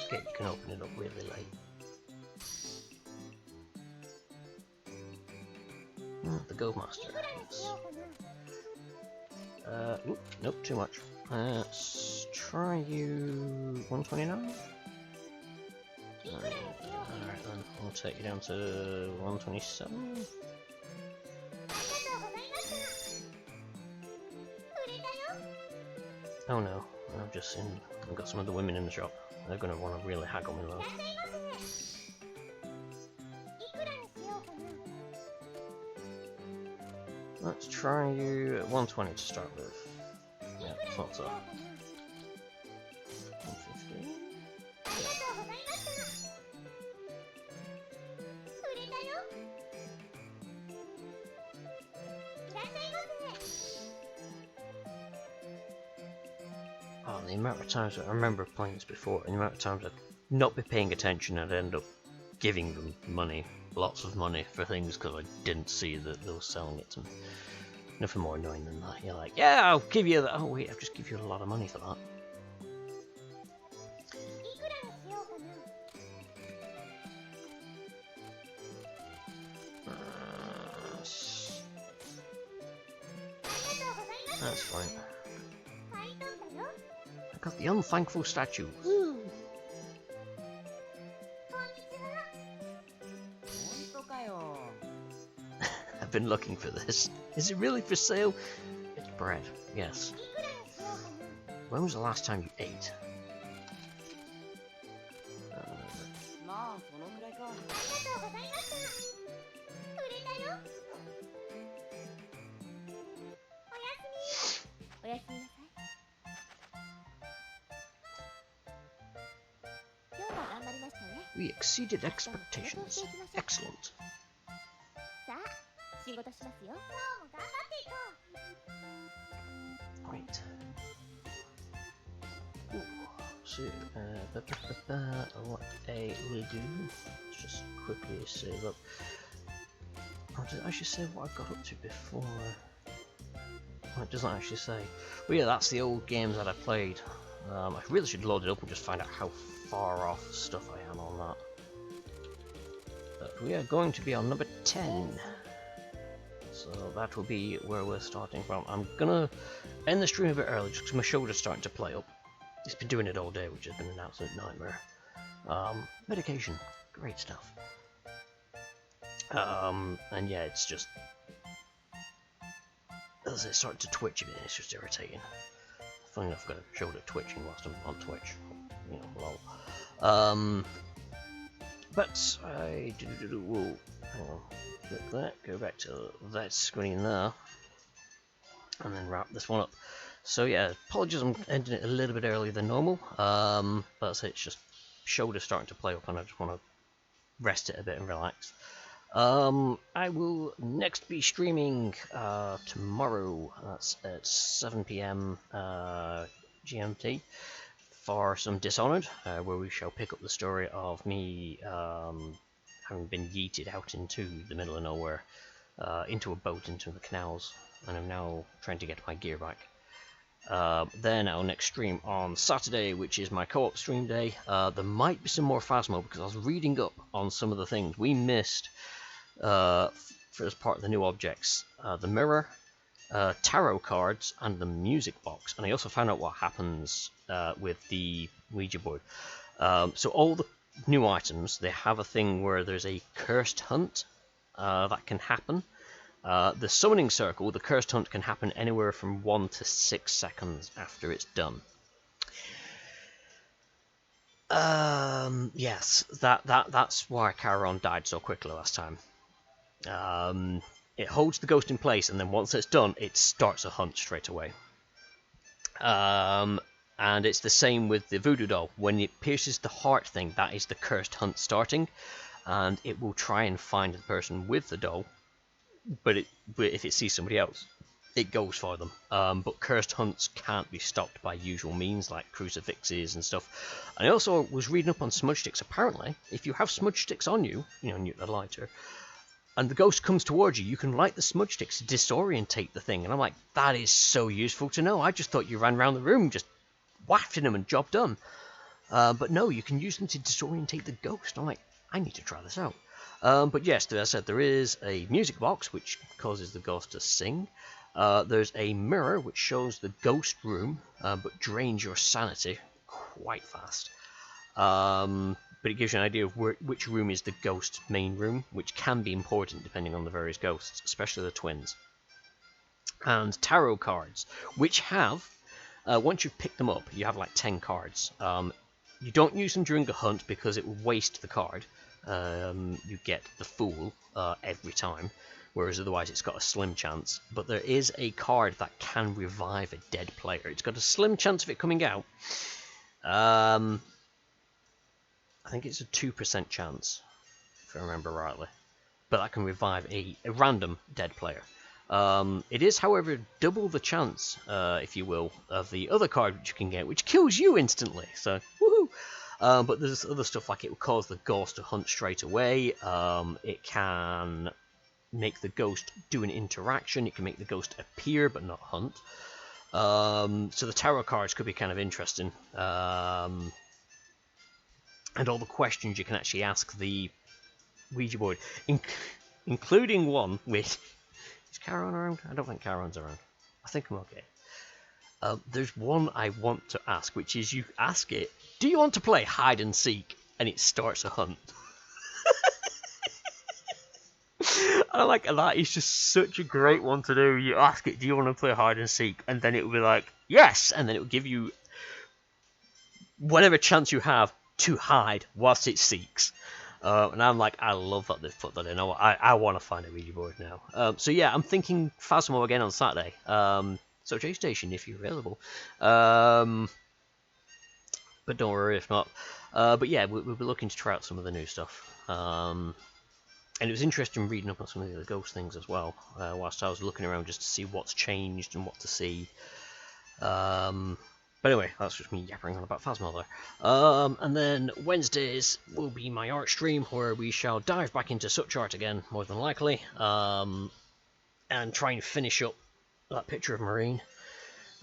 Okay, you can open it up really late. The Goldmaster. Nope, too much. Let's try you 129. Alright then, we'll take you down to 127. Oh no, I've got some other women in the shop. They're gonna want to really haggle me low. Let's try you at 120 to start with. Yeah, thought so. 150. Oh, the amount of times I remember playing this before, and the amount of times I'd not be paying attention and I'd end up giving them money, lots of money for things because I didn't see that they were selling it to me. Nothing more annoying than that. You're like, yeah, I'll give you that. Oh wait, I'll just give you a lot of money for that. That's fine. I got the unthankful statue. Woo. I've been looking for this. Is it really for sale? It's bread, yes. When was the last time you ate? We exceeded expectations. Excellent. Right. Ooh. So, what I will do, let's just quickly save up. Oh, did it actually say what I got up to before? Oh, it doesn't actually say. Well, yeah, that's the old games that I played. I really should load it up and just find out how far off stuff I am on that. But we are going to be on number 10. So that will be where we're starting from. I'm gonna end the stream a bit early just because my shoulder's starting to play up. It's been doing it all day, which has been an absolute nightmare. Medication, great stuff. And yeah, it's just as it started to twitch a bit, it's just irritating. Funny enough, I've got a shoulder twitching whilst I'm on Twitch. You know, lol. But I will hang on, click that, go back to that screen there, and then wrap this one up. So yeah, apologies, I'm ending it a little bit earlier than normal. But it's just shoulder starting to play up, and I just want to rest it a bit and relax. I will next be streaming tomorrow. That's at 7 PM GMT. For some Dishonored, where we shall pick up the story of me having been yeeted out into the middle of nowhere, into a boat, into the canals, and I'm now trying to get my gear back. Then our next stream on Saturday, which is my co-op stream day. There might be some more Phasmo, because I was reading up on some of the things we missed for as part of the new objects. The mirror, tarot cards, and the music box. And I also found out what happens with the Ouija board. So all the new items, they have a thing where there's a cursed hunt that can happen. The summoning circle, the cursed hunt can happen anywhere from 1 to 6 seconds after it's done. Yes, that's why Charon died so quickly last time. It holds the ghost in place, and then once it's done, it starts a hunt straight away. And it's the same with the voodoo doll. When it pierces the heart thing, that is the cursed hunt starting, and it will try and find the person with the doll, but if it sees somebody else, it goes for them. But cursed hunts can't be stopped by usual means like crucifixes and stuff. And I also was reading up on smudge sticks. Apparently, if you have smudge sticks on you, you know, the lighter, and the ghost comes towards you, you can light the smudge sticks to disorientate the thing. And I'm like, that is so useful to know. I just thought you ran around the room just wafting them and job done. But no, you can use them to disorientate the ghost. I'm like, I need to try this out. But yes, as I said, there is a music box which causes the ghost to sing. There's a mirror which shows the ghost room, but drains your sanity quite fast. But it gives you an idea of which room is the ghost main room, which can be important depending on the various ghosts, especially the twins. And tarot cards, which have, once you've picked them up, you have like 10 cards. You don't use them during a hunt because it will waste the card. You get the Fool every time, whereas otherwise it's got a slim chance. But there is a card that can revive a dead player. It's got a slim chance of it coming out. I think it's a 2% chance, if I remember rightly. But that can revive a random dead player. It is, however, double the chance, if you will, of the other card which you can get, which kills you instantly. So, woohoo! But there's other stuff like it will cause the ghost to hunt straight away. It can make the ghost do an interaction. It can make the ghost appear but not hunt. So the tarot cards could be kind of interesting. And all the questions you can actually ask the Ouija board, including one with... Is Charon around? I don't think Charon's around. I think I'm okay. There's one I want to ask, which is you ask it, do you want to play hide and seek? And it starts a hunt. I like that. It's just such a great one to do. You ask it, do you want to play hide and seek? And then it will be like, yes! And then it will give you whatever chance you have to hide whilst it seeks. And I'm like, I love that they've put that in. I want to find a Ouija board now. So yeah, I'm thinking Phasmo again on Saturday. So J-Station, if you're available. But don't worry if not. But yeah, we'll be looking to try out some of the new stuff. And it was interesting reading up on some of the other ghost things as well, whilst I was looking around just to see what's changed and what to see. But anyway, that's just me yappering on about Phasmo there. And then Wednesdays will be my art stream, where we shall dive back into such art again, more than likely, and try and finish up that picture of Marine.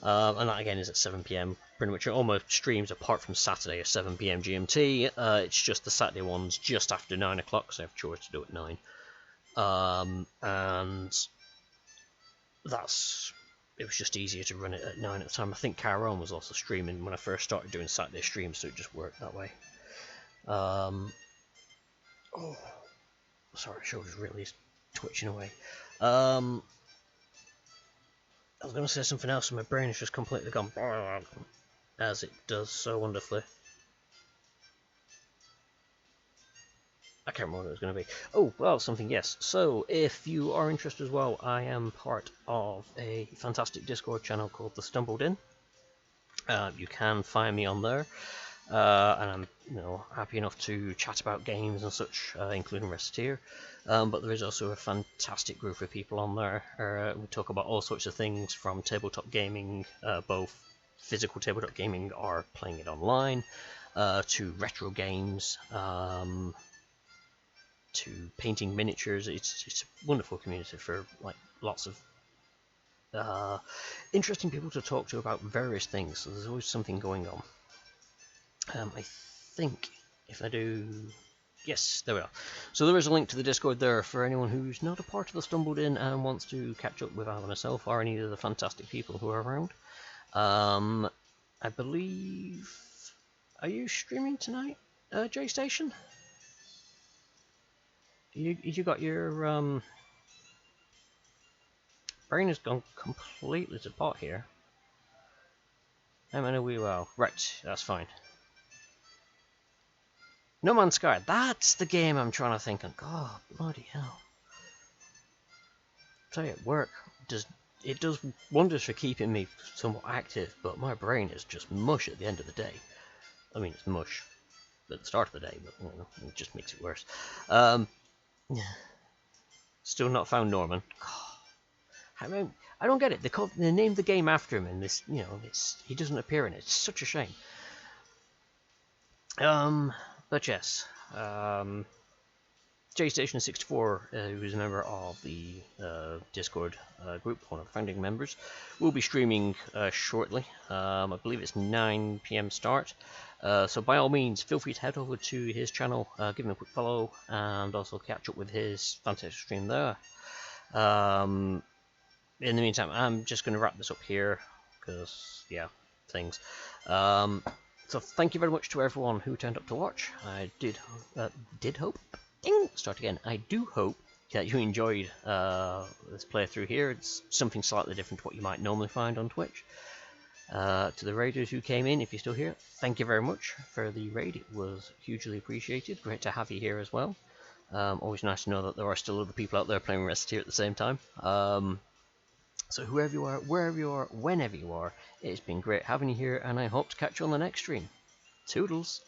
And that again is at 7 PM. Pretty much all my streams, apart from Saturday, are 7 PM GMT. It's just the Saturday ones just after 9 o'clock, so I have chores to do at 9. And that's... It was just easier to run it at 9 at the time. I think Caron was also streaming when I first started doing Saturday streams, so it just worked that way. Oh, sorry, my shoulder's really twitching away. I was going to say something else, and my brain has just completely gone, as it does so wonderfully. I can't remember what it was going to be. Oh, well, something, yes. So, if you are interested as well, I am part of a fantastic Discord channel called The Stumbled In. You can find me on there, and I'm happy enough to chat about games and such, including Recettear. But there is also a fantastic group of people on there. We talk about all sorts of things, from tabletop gaming, both physical tabletop gaming or playing it online, to retro games, to painting miniatures. It's a wonderful community for like lots of interesting people to talk to about various things. So there's always something going on. I think if I do, yes, there we are. So there is a link to the Discord there for anyone who's not a part of the Stumbled In and wants to catch up with either myself or any of the fantastic people who are around. I believe, are you streaming tonight, J-Station? You got your brain has gone completely to pot here. I'm in a wee while. Right, that's fine. No Man's Sky. That's the game I'm trying to think of. God, bloody hell. Tell you, work does wonders for keeping me somewhat active, but my brain is just mush at the end of the day. I mean, it's mush at the start of the day, but it just makes it worse. Still not found Norman. I don't get it. They named the game after him, and this, he doesn't appear in it. It's such a shame. But yes. JStation64, who's a member of the Discord group, one of the founding members, will be streaming shortly. I believe it's 9 p.m. start. So by all means, feel free to head over to his channel, give him a quick follow, and also catch up with his fantastic stream there. In the meantime, I'm just going to wrap this up here, because, yeah, things. So thank you very much to everyone who turned up to watch. I did hope. Start again. I do hope that you enjoyed this playthrough here. It's something slightly different to what you might normally find on Twitch. To the raiders who came in, if you're still here, thank you very much for the raid. It was hugely appreciated. Great to have you here as well. Always nice to know that there are still other people out there playing Recettear at the same time. So whoever you are, wherever you are, whenever you are, it's been great having you here, and I hope to catch you on the next stream. Toodles!